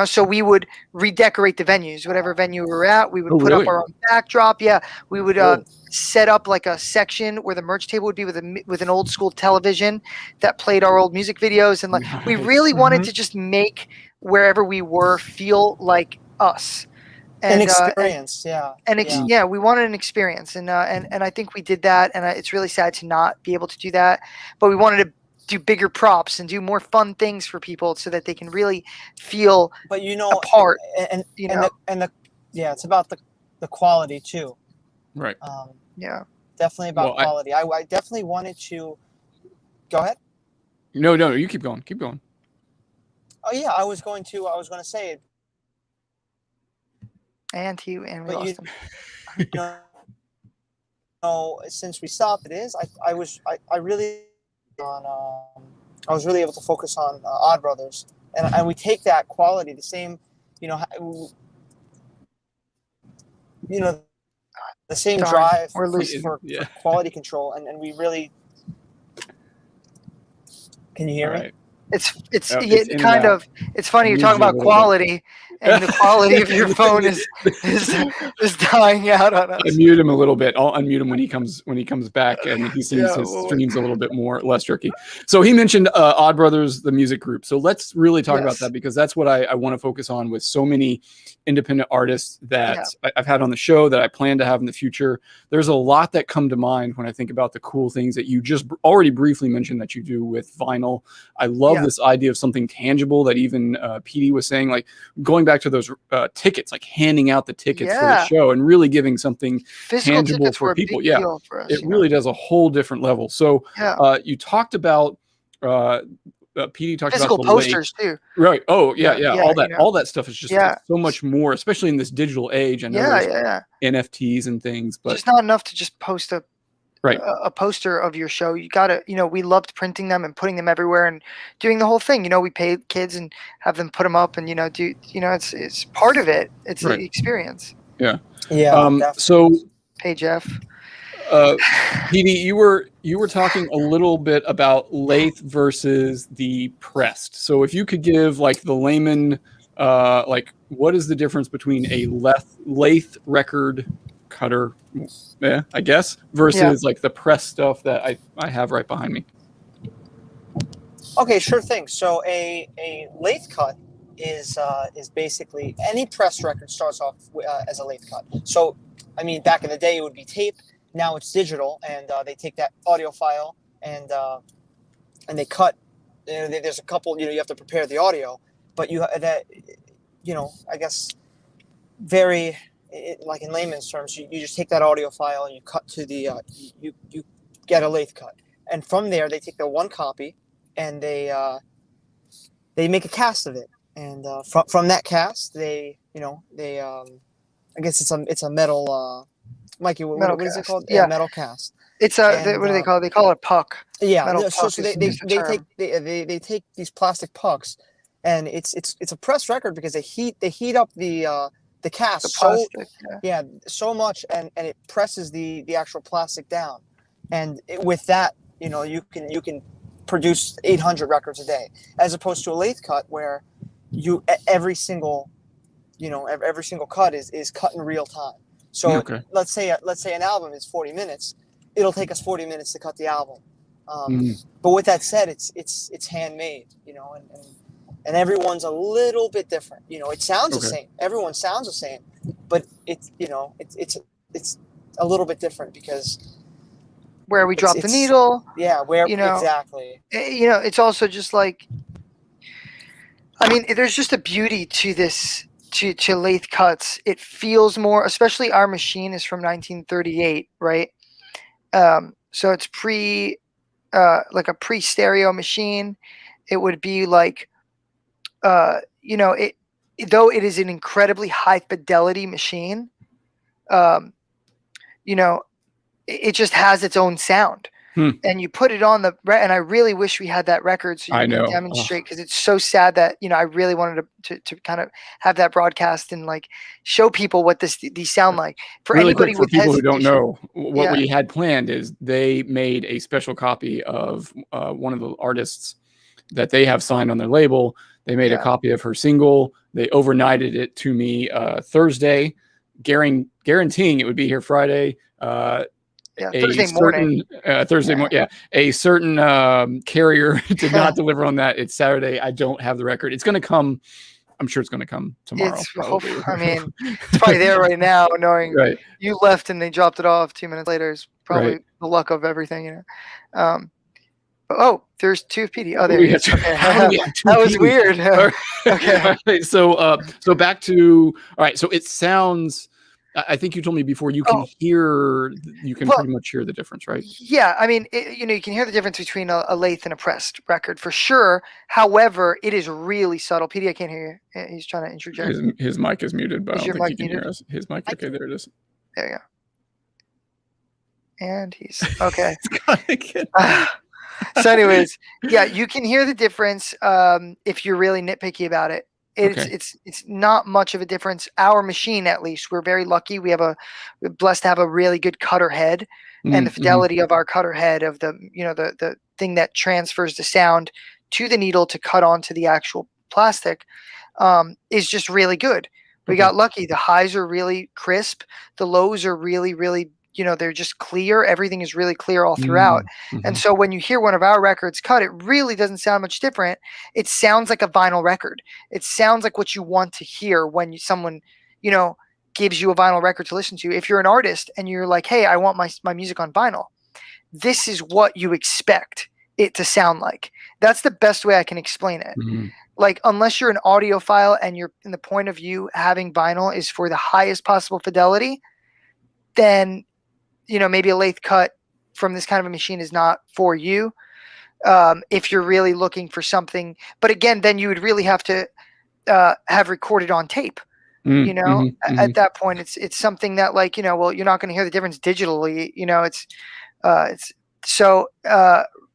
So we would redecorate the venues, whatever venue we were at. We would Oh, put really? up our own backdrop. Yeah, we would Cool. set up like a section where the merch table would be with an old school television that played our old music videos, and like we Nice. really wanted to just make wherever we were feel like us. An And, experience. Yeah. yeah, we wanted an experience, and I think we did that. And it's really sad to not be able to do that, but we wanted to do bigger props and do more fun things for people so that they can really feel But a part. and you and know? yeah, it's about the quality too. Right. Yeah. Definitely about Well, quality. I definitely wanted to. Go ahead. No, you keep going. Keep going. Oh yeah, I was going to say it. And we But lost him. You know, know, since we stopped it is, I really I was really able to focus on Odd Brothers, and we take that quality, the same, you know, you know, the same Darn, drive we're for, losing. for Yeah. quality control, and we really. Can you hear All me? right. It's Oh, it's in and kind out. of, it's funny, I you're lose talking you a about little bit. quality, and the quality of your phone is dying out on us. I mute him a little bit. I'll unmute him when he comes back and he sees Yeah, his well, streams a little bit more less jerky. So he mentioned Odd Brothers, the music group. So let's really talk about Yes. that, because that's what I want to focus on with so many independent artists that I've had on the show, that I plan to have in the future. There's a lot that come to mind when I think about the cool things that you just already briefly mentioned that you do with vinyl. I love this idea of something tangible that even PD was saying, like going back to those tickets, like handing out the tickets for the show and really giving something Physical tangible tickets for were a people. big Yeah, deal for us, it you really know? does a whole different level. So you talked about PD talked Physical about the posters lake. too. Right. Oh yeah, Yeah, all that you know. all that stuff is just so much more, especially in this digital age. I know there's NFTs and things, but it's just not enough to just post a right. a poster of your show. You gotta, you know, we loved printing them and putting them everywhere and doing the whole thing. You know, we paid kids and have them put them up, and you know, do, you know, it's part of it. It's Right. the experience. Yeah. Yeah. So Hey Jeff. PD, you were talking a little bit about lathe versus the pressed. So if you could give like the layman, like what is the difference between a lathe record cutter, I guess, versus like the press stuff that I have right behind me? Okay, sure thing. So a lathe cut is basically any press record starts off as a lathe cut. So I mean, back in the day it would be tape. Now it's digital, and they take that audio file and they cut. You know, there's a couple. You know, you have to prepare the audio, but I guess like in layman's terms, you just take that audio file and you cut to the you get a lathe cut, and from there they take the one copy and they make a cast of it, and from that cast I guess it's a metal. Mikey, what is it called? Yeah, metal cast. It's what do they call it? They call it puck. Yeah, metal so puck they take these plastic pucks, and it's a press record because they heat up the cast the plastic, so much, and it presses the actual plastic down, and with that, you know, you can produce 800 records a day, as opposed to a lathe cut where every single cut is cut in real time. So let's say an album is 40 minutes, it'll take us 40 minutes to cut the album. But with that said, it's handmade, you know, and everyone's a little bit different. You know, it sounds the same. Everyone sounds the same, but it's a little bit different because where we drop the needle. Yeah, where, you know, exactly. You know, it's also just like, I mean, there's just a beauty to this. To lathe cuts, it feels more, especially our machine is from 1938, right? So it's like a pre-stereo machine. It would be like, you know, though it is an incredibly high fidelity machine, you know, it just has its own sound. And you put it on and I really wish we had that record so you can demonstrate, because it's so sad that, you know, I really wanted to kind of have that broadcast and like show people what these sound like. For really anybody quick, for people who don't know, what Yeah. we had planned is they made a special copy of one of the artists that they have signed on their label. They made a copy of her single. They overnighted it to me Thursday, guaranteeing it would be here Friday. Thursday morning. A certain carrier did not deliver on that. It's Saturday. I don't have the record. It's going to come. I'm sure it's going to come tomorrow. I mean, it's probably there right now, knowing you left and they dropped it off 2 minutes later is probably the luck of everything, you know. Oh, there's two PD. Oh, there he is. Okay. That was weird. Okay. Right, so back to, all right. So it sounds, I think you told me before, you can pretty much hear the difference, right? Yeah, I mean, you know, you can hear the difference between a lathe and a pressed record for sure. However, it is really subtle. PD, I can't hear you. He's trying to interject. His mic is muted, but I don't think he can hear us. His mic, okay, there it is. There you go. And he's okay. It's kinda good. So, anyways, yeah, you can hear the difference if you're really nitpicky about it. Okay. It's not much of a difference. Our machine, at least, we're very lucky. We're blessed to have a really good cutter head, and the Mhm. fidelity of our cutter head of the the thing that transfers the sound to the needle to cut onto the actual plastic is just really good. We Okay. got lucky. The highs are really crisp. The lows are really, really, they're just clear. Everything is really clear all throughout. And Mhm. so when you hear one of our records cut, it really doesn't sound much different. It sounds like a vinyl record. It sounds like what you want to hear when someone, you know, gives you a vinyl record to listen to. If you're an artist and you're like, hey, I want my music on vinyl, this is what you expect it to sound like. That's the best way I can explain it. Mhm. Like, unless you're an audiophile and you're in the point of view having vinyl is for the highest possible fidelity, then maybe a lathe cut from this kind of a machine is not for you. If you're really looking for something, but again, then you would really have to have recorded on tape. Mhm. Mhm. At that point, it's something that, like, well, you're not going to hear the difference digitally. It's so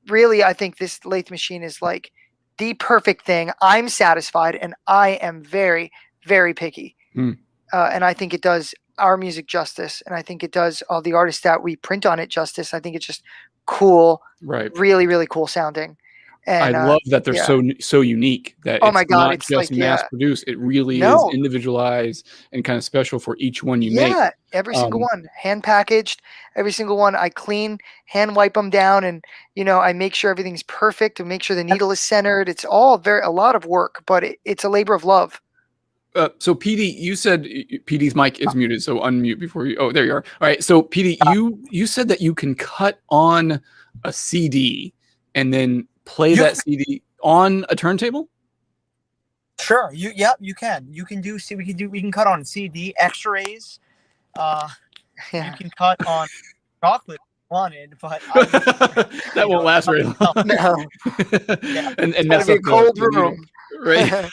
really, I think this lathe machine is like the perfect thing. I'm satisfied, and I am very, very picky. Mm. And I think it does our music justice, and I think it does all the artists that we print on it justice. I think it's just cool, Right. really, really cool sounding. And I love that they're yeah. so unique that Oh it's my God, not it's just like, mass yeah. produced. It really is No. individualized and kind of special for each one you make. Yeah, every single one, hand packaged, every single one I clean, hand wipe them down, and I make sure everything's perfect and make sure the needle is centered. It's all a lot of work, but it's a labor of love. So PD, you said PD's mic is muted, so unmute before you. Oh, there you are. All right. So PD, you said that you can cut on a CD and then play that CD on a turntable. Sure. You can. You can do. See, we can cut on CD, X-rays. Yeah. You can cut on chocolate if you wanted, but that won't last very long. No. and mess Be a up cold the needle. room. Right.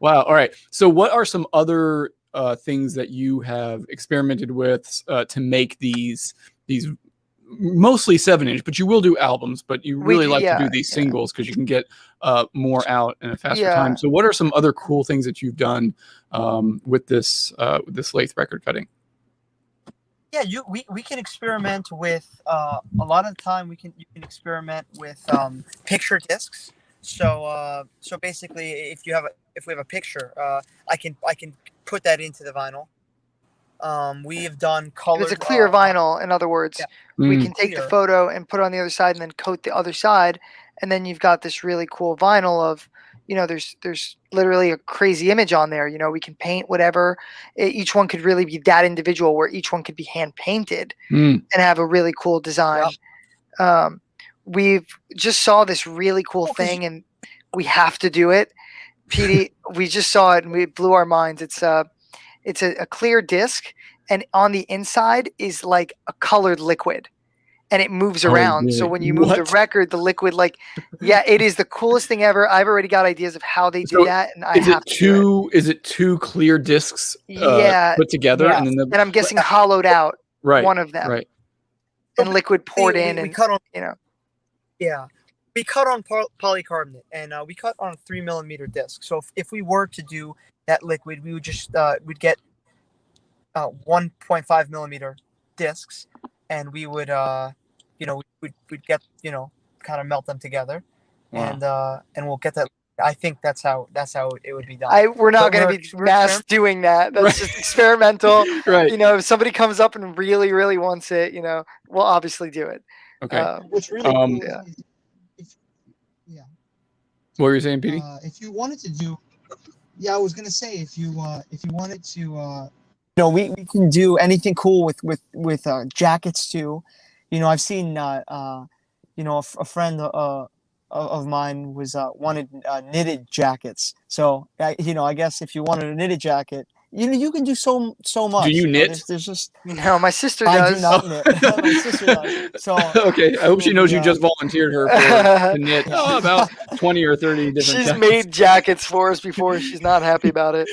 Wow. All right. So what are some other things that you have experimented with to make these mostly 7-inch, but you will do albums, but you really like to do these singles because you can get more out in a faster time. So what are some other cool things that you've done with this lathe record cutting? Yeah, we can experiment with a lot of the time. You can experiment with picture discs. So basically, if we have a picture, I can put that into the vinyl. We have done colored. It's a clear vinyl, in other words. Yeah. We can take the photo and put it on the other side, and then coat the other side, and then you've got this really cool vinyl of, there's literally a crazy image on there. We can paint whatever. Each one could really be that individual, where each one could be hand painted and have a really cool design. Yep. We've just saw this really cool thing, and we have to do it. PD, we just saw it and we blew our minds. It's a clear disc, and on the inside is like a colored liquid, and it moves around. Really? So when you move the record, the liquid, it is the coolest thing ever. I've already got ideas of how they do that, and I have to do it. Is it two clear discs put together? Yeah. And I'm guessing hollowed out, one of them. Right. And liquid poured in, we and cut on, Yeah. We cut on polycarbonate, and we cut on a 3mm disc. So if we were to do that liquid, we would just we'd get 1.5mm discs, and we would we'd get kind of melt them together. Wow. And we'll get that. I think that's how it would be done. We're not going to be mass doing that. That's just experimental. Right. If somebody comes up and really, really wants it, we'll obviously do it. Okay. What's really cool What were you saying, PD? If you wanted to do, I was gonna say if you wanted to, we can do anything cool with jackets too. I've seen a friend of mine was wanted knitted jackets. So I guess if you wanted a knitted jacket, you can do so much. Do you knit? There's just No, my sister I does. do not knit. My sister does. So Okay, I hope she knows you just volunteered her for to knit about 20 or 30 different. She's jackets. made jackets for us before. She's not happy about it.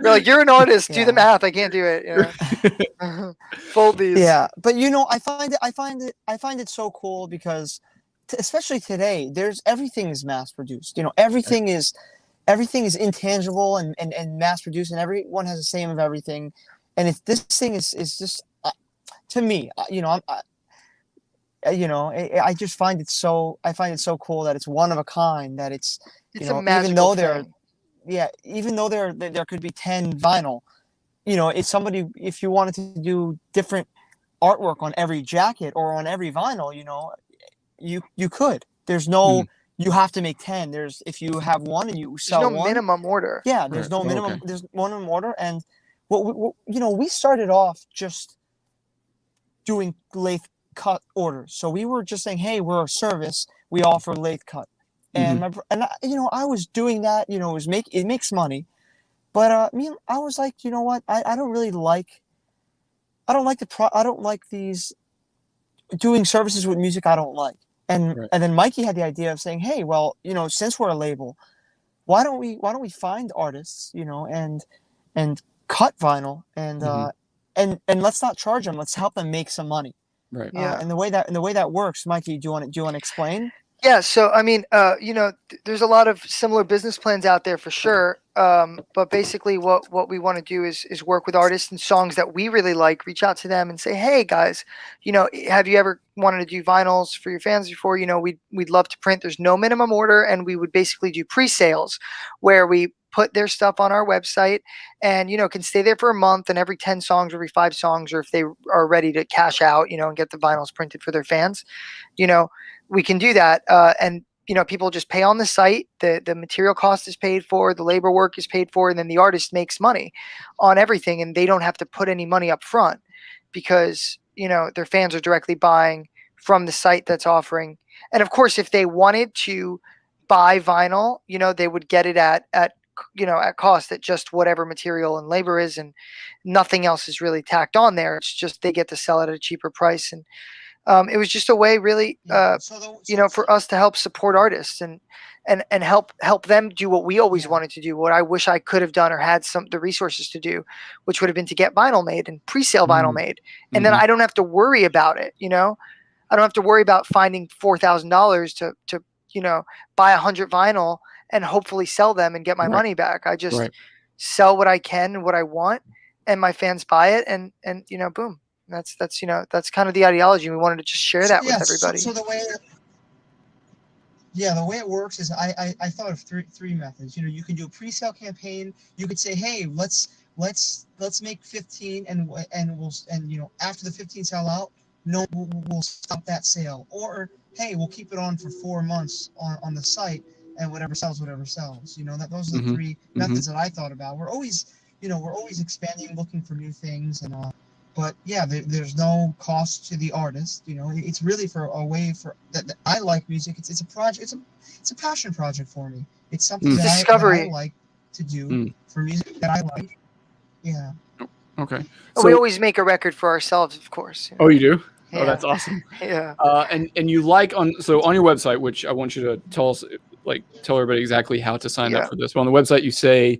We're like, you're an artist. Do the Yeah. math. I can't do it. You know? Fold these. yeah, but I find it so cool because especially today, everything is mass produced. Everything is intangible and mass produced, and everyone has the same of everything. And if this thing is just to me, I just find it so cool that it's one of a kind, that it's a magical thing. even though there could be 10 vinyl, if you wanted to do different artwork on every jacket or on every vinyl, you could. There's no you have to make 10. If you have one and you sell there's no one, minimum order. Yeah, there's no minimum. Okay. There's minimum order, and we started off just doing lathe cut orders. So we were just saying, hey, we're a service. We offer lathe cut, and I was doing that. It makes money, but I was like, you know what? I don't really like. I don't like these doing services with music I don't like. And then Mikey had the idea of saying, hey, well, since we're a label, why don't we find artists, and cut vinyl and let's not charge them. Let's help them make some money. Right. Yeah. And the way that works, Mikey, do you want to explain? Yeah. So, I mean, there's a lot of similar business plans out there for sure. But basically what we want to do is work with artists and songs that we really like, reach out to them and say, hey guys, have you ever wanted to do vinyls for your fans before? We'd love to print. There's no minimum order. And we would basically do pre-sales where we put their stuff on our website and, can stay there for a month, and every 10 songs, every 5 songs, or if they are ready to cash out, and get the vinyls printed for their fans, we can do that. And people just pay on the site. The material cost is paid for, the labor work is paid for, and then the artist makes money on everything, and they don't have to put any money up front because, their fans are directly buying from the site that's offering. And of course, if they wanted to buy vinyl, they would get it at cost at just whatever material and labor is, and nothing else is really tacked on there. It's just they get to sell it at a cheaper price. And it was just a way really, for us to help support artists and help them do what we always wanted to do, what I wish I could have done or had the resources to do, which would have been to get vinyl made and pre-sale vinyl made. And then I don't have to worry about it. I don't have to worry about finding $4,000 to buy 100 vinyl and hopefully sell them and get my money back. I just sell what I can, what I want, and my fans buy it, and boom. That's kind of the ideology. We wanted to just share that with everybody. So the way it works is I thought of three methods. You can do a pre-sale campaign. You could say, hey, let's make 15 and after the 15 sell out, we'll stop that sale. Or hey, we'll keep it on for 4 months on the site, and whatever sells. Those are the three methods that I thought about. We're always expanding, looking for new things, and but yeah, there's no cost to the artist. It's really for a way for that I like music. It's a project. It's a passion project for me. It's something that I like to do for music that I like. Yeah. Okay. So, we always make a record for ourselves, of course. Oh, you do? Yeah. Oh, that's awesome. Yeah. And you on your website, which I want you to tell everybody exactly how to sign up for this. But on the website, you say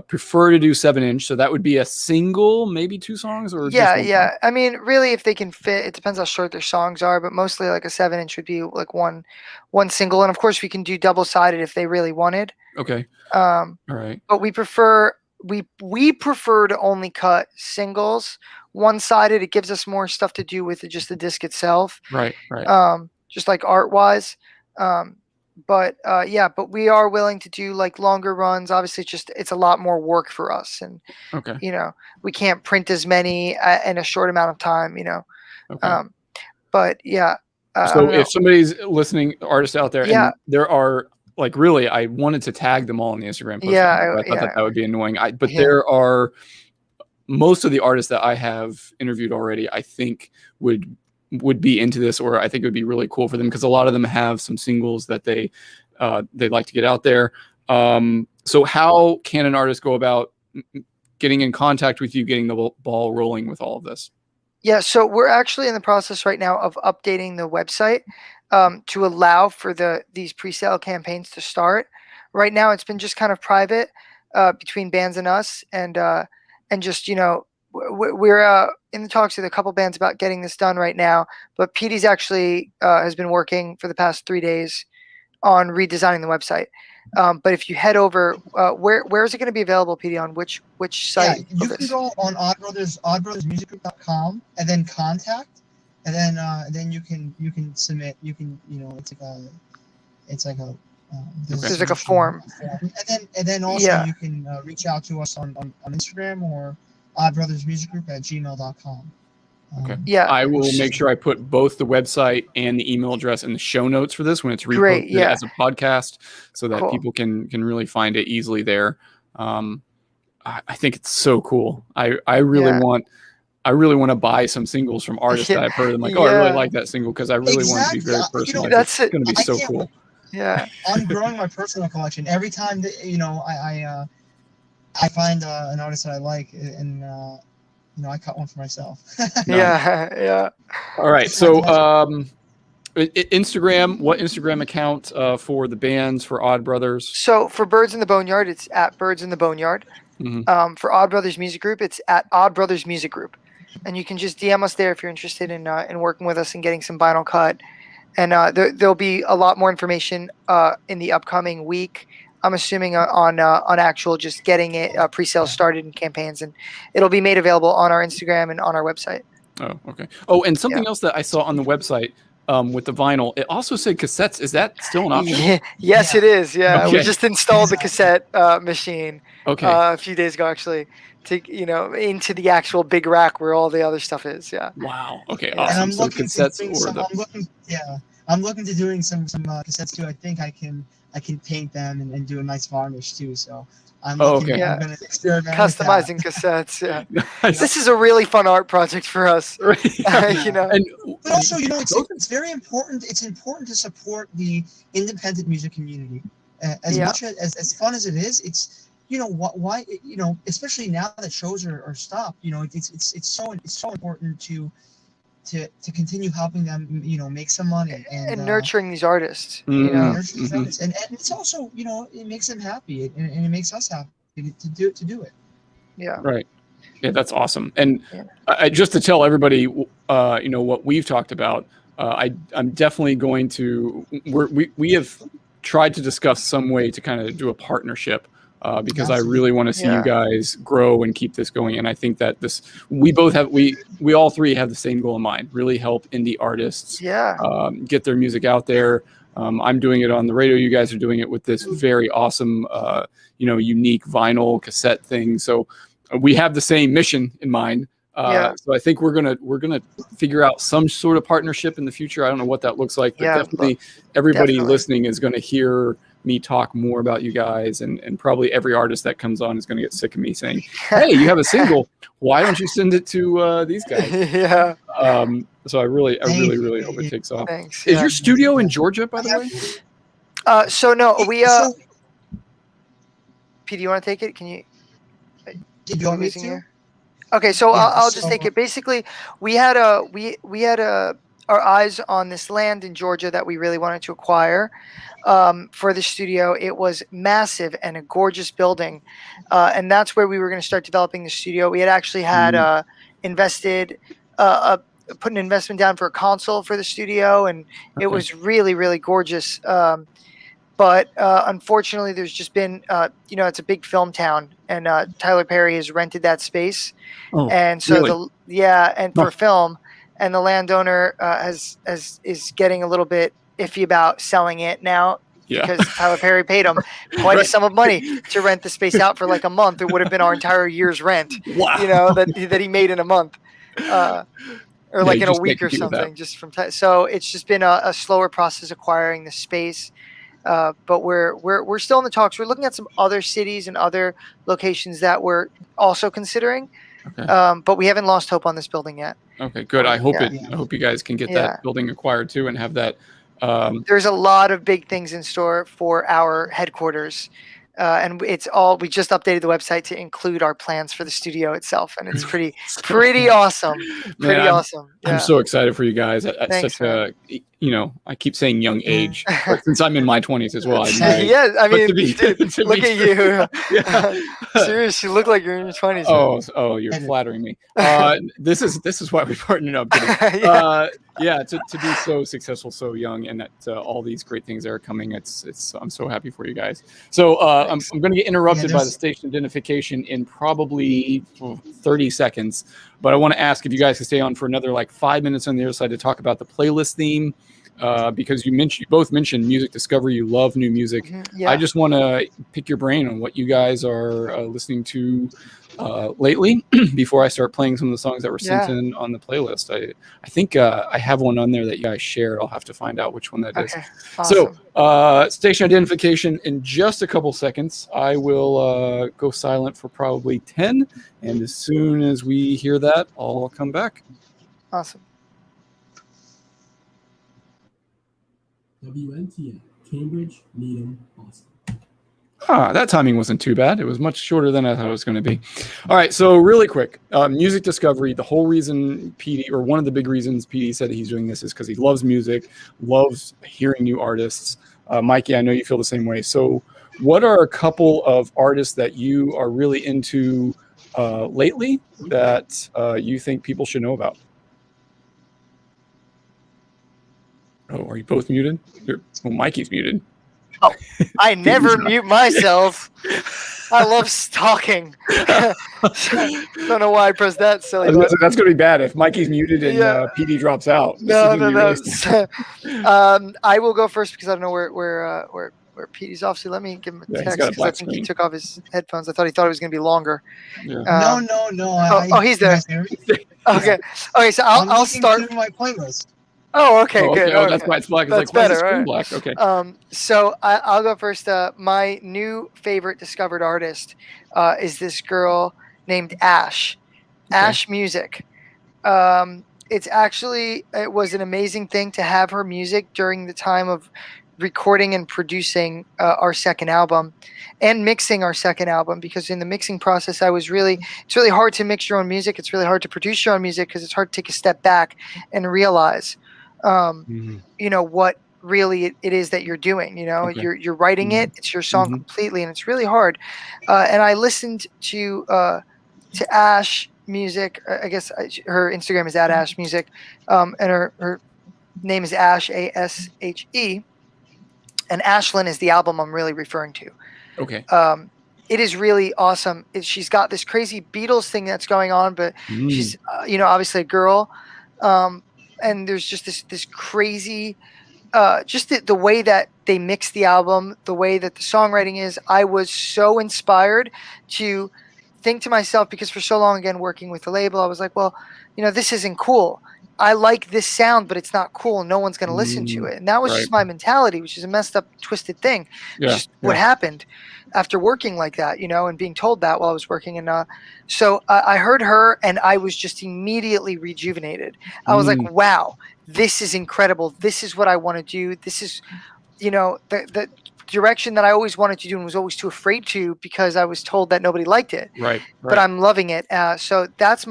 prefer to do 7-inch, so that would be a single, maybe 2 songs, or just one song? I mean, really, if they can fit, it depends how short their songs are, but mostly like a 7-inch would be like one single, and of course we can do double-sided if they really wanted. Okay. All right. But we prefer to only cut singles. One-sided, it gives us more stuff to do with just the disc itself. Right. Just like art-wise. But we are willing to do like longer runs. Obviously, it's a lot more work for us, and we can't print as many in a short amount of time. Okay. But yeah. So if somebody's listening, artists out there, and there are really, I wanted to tag them all on the Instagram post. I thought that would be annoying. But there are most of the artists that I have interviewed already, I think would be into this, or I think it would be really cool for them because a lot of them have some singles that they like to get out there. So how can an artist go about getting in contact with you, getting the ball rolling with all of this? Yeah, so we're actually in the process right now of updating the website to allow for these pre-sale campaigns to start. Right now, it's been just kind of private between bands and us, and just we're in the talks with a couple bands about getting this done right now. But Petey's actually has been working for the past 3 days on redesigning the website. But if you head over, where is it going to be available, Petey? On which site? Yeah, you can go on oddbrothersmusicgroup.com and then contact, and then you can submit. It's like a there's like a form. And then also you can reach out to us on Instagram or oddbrothersmusicgroup@gmail.com. Okay. Yeah. I will make sure I put both the website and the email address in the show notes for this when it's reposted as a podcast, so that people can really find it easily there. I think it's so cool. I really want to buy some singles from artists that I've heard. I'm like, I really like that single, because I really want it to be very personal. That's it's going to be so cool. Yeah. I'm growing my personal collection every time that I find an artist that I like, and I cut one for myself. Yeah. All right. So, Instagram, what Instagram account for the bands, for Odd Brothers? So for Birds in the Boneyard, it's at Birds in the Boneyard. Mm-hmm. For Odd Brothers Music Group, it's at Odd Brothers Music Group. And you can just DM us there if you're interested in working with us and getting some vinyl cut. And there'll be a lot more information in the upcoming week. I'm assuming on actual just getting it pre-sale started in campaigns, and it'll be made available on our Instagram and on our website. Oh, okay. Oh, and something else that I saw on the website with the vinyl, it also said cassettes. Is that still an option? Yes, it is. Yeah, Okay. we just installed the cassette machine a few days ago, actually, to into the actual big rack where all the other stuff is. Yeah. Wow. Okay. Yeah. Awesome. And So cassettes I'm looking to doing some cassettes too. I think I can paint them and do a nice varnish too. So I'm going to experiment customizing with that. cassettes. Yeah. Nice. This is a really fun art project for us. Right. And But also, it's very important. It's important to support the independent music community. As much as fun as it is, it's why especially now that shows are stopped. It's so important to continue helping them, make some money and nurturing these artists. nurturing these artists. And it's also it makes them happy and it makes us happy to do it. Yeah. Right. Yeah, that's awesome. And just to tell everybody, what we've talked about, I'm definitely going to. We have tried to discuss some way to kind of do a partnership. Because I really want to see you guys grow and keep this going. And I think that we all three have the same goal in mind: really help indie artists get their music out there. I'm doing it on the radio. You guys are doing it with this very awesome, unique vinyl cassette thing. So we have the same mission in mind. So I think we're gonna figure out some sort of partnership in the future. I don't know what that looks like, but definitely everybody listening is going to hear me talk more about you guys, and probably every artist that comes on is going to get sick of me saying, "Hey, you have a single. Why don't you send it to these guys?" Yeah. So I really hope it takes off. Thanks. Is your studio in Georgia, by the way? So no, we Pete, do you want to take it? Can you? Did you want me to? Okay, so I'll just take it. Basically, we had our eyes on this land in Georgia that we really wanted to acquire for the studio. It was massive and a gorgeous building, and that's where we were going to start developing the studio. We had actually had put an investment down for a console for the studio, and it was really, really gorgeous. But unfortunately, there's just been, it's a big film town, and Tyler Perry has rented that space, and so really? For film, and the landowner is getting a little bit iffy about selling it now because Tyler Perry paid him quite a sum of money to rent the space out for like a month. It would have been our entire year's rent, that he made in a month. Or like in a week or something, just from so it's just been a slower process acquiring the space. But we're still in the talks. We're looking at some other cities and other locations that we're also considering. Okay. But we haven't lost hope on this building yet. Okay, good. I hope I hope you guys can get that building acquired too and have that. There's a lot of big things in store for our headquarters. and it's all. We just updated the website to include our plans for the studio itself, and it's pretty awesome. Pretty awesome. Yeah. I'm so excited for you guys at Thanks, such a, I keep saying young age, but since I'm in my 20s as well. Yeah, I But mean, to be- dude, to look be at you. Yeah. Seriously, you look like you're in your 20s. man. Oh, you're Edit. flattering me. This is why we partnered up. Yeah. To be so successful so young, and that all these great things that are coming, it's I'm so happy for you guys. So I'm going to get interrupted by the there's- station identification in probably 30 seconds, but I want to ask if you guys can stay on for another like 5 minutes on the other side to talk about the playlist theme, because you both mentioned music discovery. You love new music. Mhm, yeah. I just want to pick your brain on what you guys are listening to lately before I start playing some of the songs that were sent in on the playlist. I think I have one on there that you guys shared. I'll have to find out which one that is. Okay. Awesome. So station identification in just a couple seconds. I will go silent for probably 10, and as soon as we hear that, I'll come back. Awesome. WNTF, Cambridge, Needham, Boston. That timing wasn't too bad. It was much shorter than I thought it was going to be. All right, so really quick, music discovery. The whole reason PD, or one of the big reasons PD said that he's doing this, is because he loves music, loves hearing new artists. Mikey, I know you feel the same way. So what are a couple of artists that you are really into lately that you think people should know about? Oh, are you both muted? Mikey's muted. I never mute myself. I love stalking. Don't know why I pressed that silly button. That's going to be bad if Mikey's muted and PD drops out. This is No. gonna be really- I will go first because I don't know where Petey's off. So let me give him a Yeah, he's text got a because I black think he screen. took off his headphones. I thought it was going to be longer. Yeah. No. He's there. Okay. So I'll looking start. through my playlist. Oh, okay, Oh, good. okay. Oh, okay. that's why it's black. It's That's like, why is the better, screen alright. black? Okay. So I'll go first. My new favorite discovered artist is this girl named Ash. Okay. Ash Music. It was an amazing thing to have her music during the time of recording and producing our second album and mixing our second album, because in the mixing process it's really hard to mix your own music. It's really hard to produce your own music because it's hard to take a step back and realize what really it is that you're doing. Okay. You're writing it, it's your song completely, and it's really hard. And I listened to Ash Music. I guess her Instagram is @Ash Music, and her name is Ash, ASHE, and Ashlyn is the album I'm really referring to. Okay. It is really awesome. She's got this crazy Beatles thing that's going on, but she's obviously a girl. And there's just this crazy, just the way that they mix the album, the way that the songwriting is. I was so inspired to think to myself, because for so long, again, working with the label, I was like, well, this isn't cool. I like this sound, but it's not cool. No one's going to listen to it. And that was just my mentality, which is a messed up, twisted thing. Just what happened after working like that, and being told that while I was working. And so I heard her, and I was just immediately rejuvenated. I was like, wow, this is incredible. This is what I want to do. This is, the direction that I always wanted to do and was always too afraid to, because I was told that nobody liked it. Right. But I'm loving it. So that's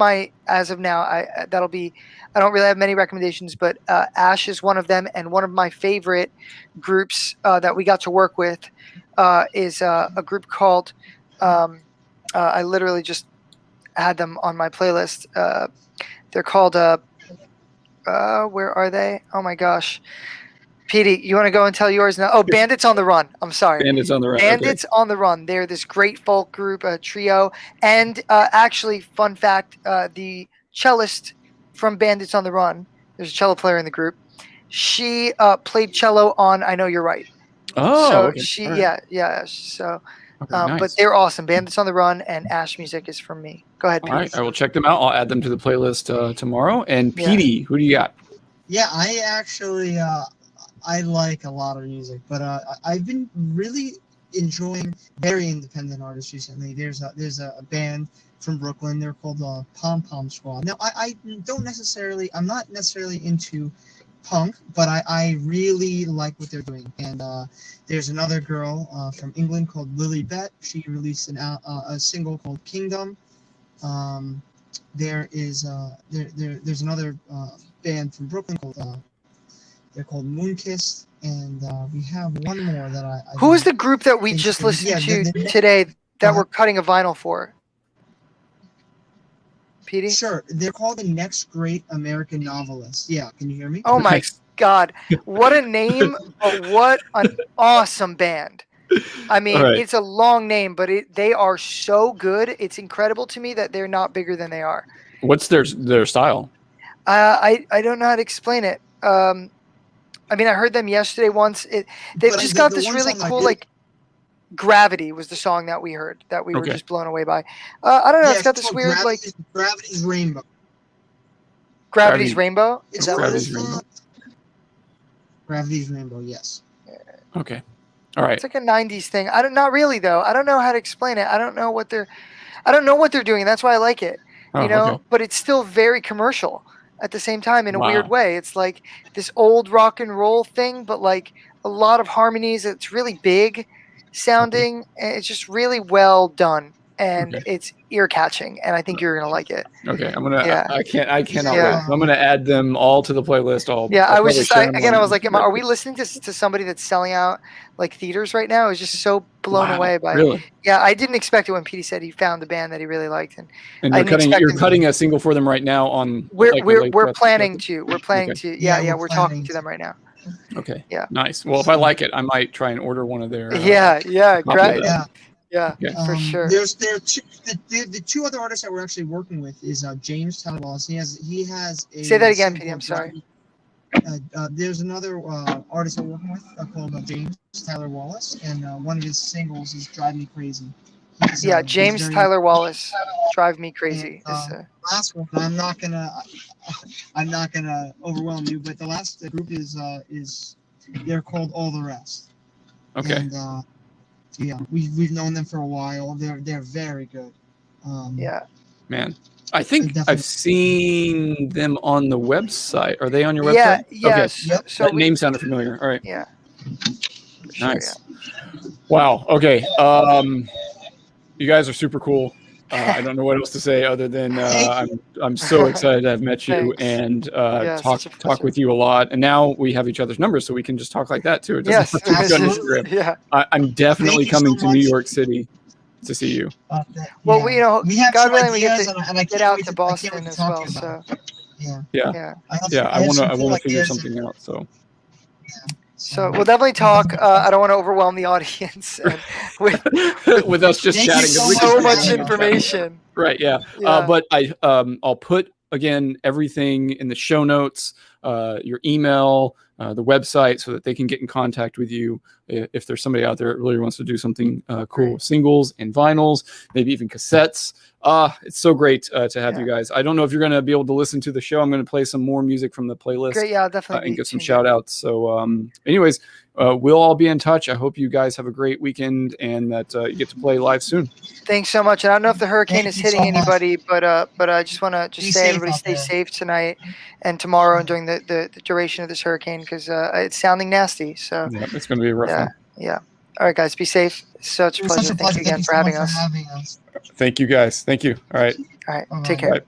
as of now, I don't really have many recommendations, but Ash is one of them. And one of my favorite groups that we got to work with is a group called, I literally just had them on my playlist. They're called, where are they? Oh my gosh. Petey, you want to go and tell yours now? Oh, Bandits on the Run. I'm sorry. Bandits on the Run. Bandits on the Run. They're this great folk group, a trio. And actually, fun fact, the cellist from Bandits on the Run, there's a cello player in the group. She played cello on I Know You're Right. Oh, so okay. she, Right. yeah. So, Okay, nice. but they're awesome. Bandits on the Run and Ash Music is from me. Go ahead, All Petey. right, I will check them out. I'll add them to the playlist tomorrow. And PD, who do you got? Yeah, I actually I like a lot of music, but I've been really enjoying very independent artists recently. There's a band from Brooklyn. They're called Pom Pom Squad. Now I'm not necessarily into punk, but I really like what they're doing. And there's another girl from England called Lily Bett. She released a single called Kingdom. There's another band from Brooklyn called they're called Moonkissed, and we have one more that I Who is the group that we just listened to today that we're cutting a vinyl for? Petey? Sure, they're called the Next Great American Novelist. Yeah, can you hear me? Oh my God, what a name, but what an awesome band. I mean, it's a long name, but they are so good. It's incredible to me that they're not bigger than they are. What's their style? I don't know how to explain it. I mean, I heard them yesterday once. They've just got this really cool, like, Gravity was the song that we heard that we were just blown away by. I don't know. It's got this weird, Gravity's Rainbow. Gravity's Rainbow? Is that Gravity's Rainbow? Gravity's Rainbow, yes. Okay. All right. It's like a 90s thing. Not really, though. I don't know how to explain it. I don't know what they're doing. That's why I like it. But it's still very commercial at the same time in a weird way. It's like this old rock and roll thing, but like a lot of harmonies. It's really big sounding, and it's just really well done, and it's ear catching, and I think you're gonna like it. Okay, I'm gonna. Yeah. I cannot wait. I'm gonna add them all to the playlist. I was just I was like, are we listening to somebody that's selling out like theaters right now? I was just so blown away by it. Yeah, I didn't expect it when Petey said he found the band that he really liked, and you're cutting a single for them right now on. We're planning to. We're talking to them right now. Okay. Yeah. Nice. Well, if I like it, I might try and order one of their. Great. Yeah, for sure. There are the two other artists that we're actually working with is James Tyler Wallace. He has a. Say that again, Petey. I'm sorry. There's another artist that we're working with called James Tyler Wallace, and one of his singles is "Drive Me Crazy." James Tyler Wallace, "Drive Me Crazy." Last one. I'm not gonna overwhelm you, but the last group is they're called All the Rest. Okay. And, we've known them for a while. They're very good. Man, I think I've seen them on the website. Are they on your website? Yes. Okay. So that name sounded familiar. All right. Yeah. Nice. Wow. Okay. You guys are super cool. I don't know what else to say other than I'm so excited to have met you and talk with you a lot. And now we have each other's numbers, so we can just talk like that too. It doesn't have to be on Instagram. Yeah. I'm definitely coming to New York City to see you. Well, we have God willing, we get to get out to Boston as well. So. Yeah. I want to figure something out. So we'll definitely talk. I don't want to overwhelm the audience with us just chatting. So much information. Right. Yeah. But I'll put again everything in the show notes, your email, the website, so that they can get in contact with you if there's somebody out there that really wants to do something cool with singles and vinyls, maybe even cassettes. It's so great to have you guys. I don't know if you're going to be able to listen to the show. I'm going to play some more music from the playlist. Great, yeah, definitely. And get some shout outs. So anyways, we'll all be in touch. I hope you guys have a great weekend and that you get to play live soon. Thanks so much. And I don't know if the hurricane is hitting anybody, but I just want to say everybody stay safe tonight and tomorrow and during the duration of this hurricane, because it's sounding nasty. So it's going to be a rough one. Yeah. All right, guys, be safe. Such a pleasure. Thank you again for having us. Thank you, guys. Thank you. All right. Take care. Bye.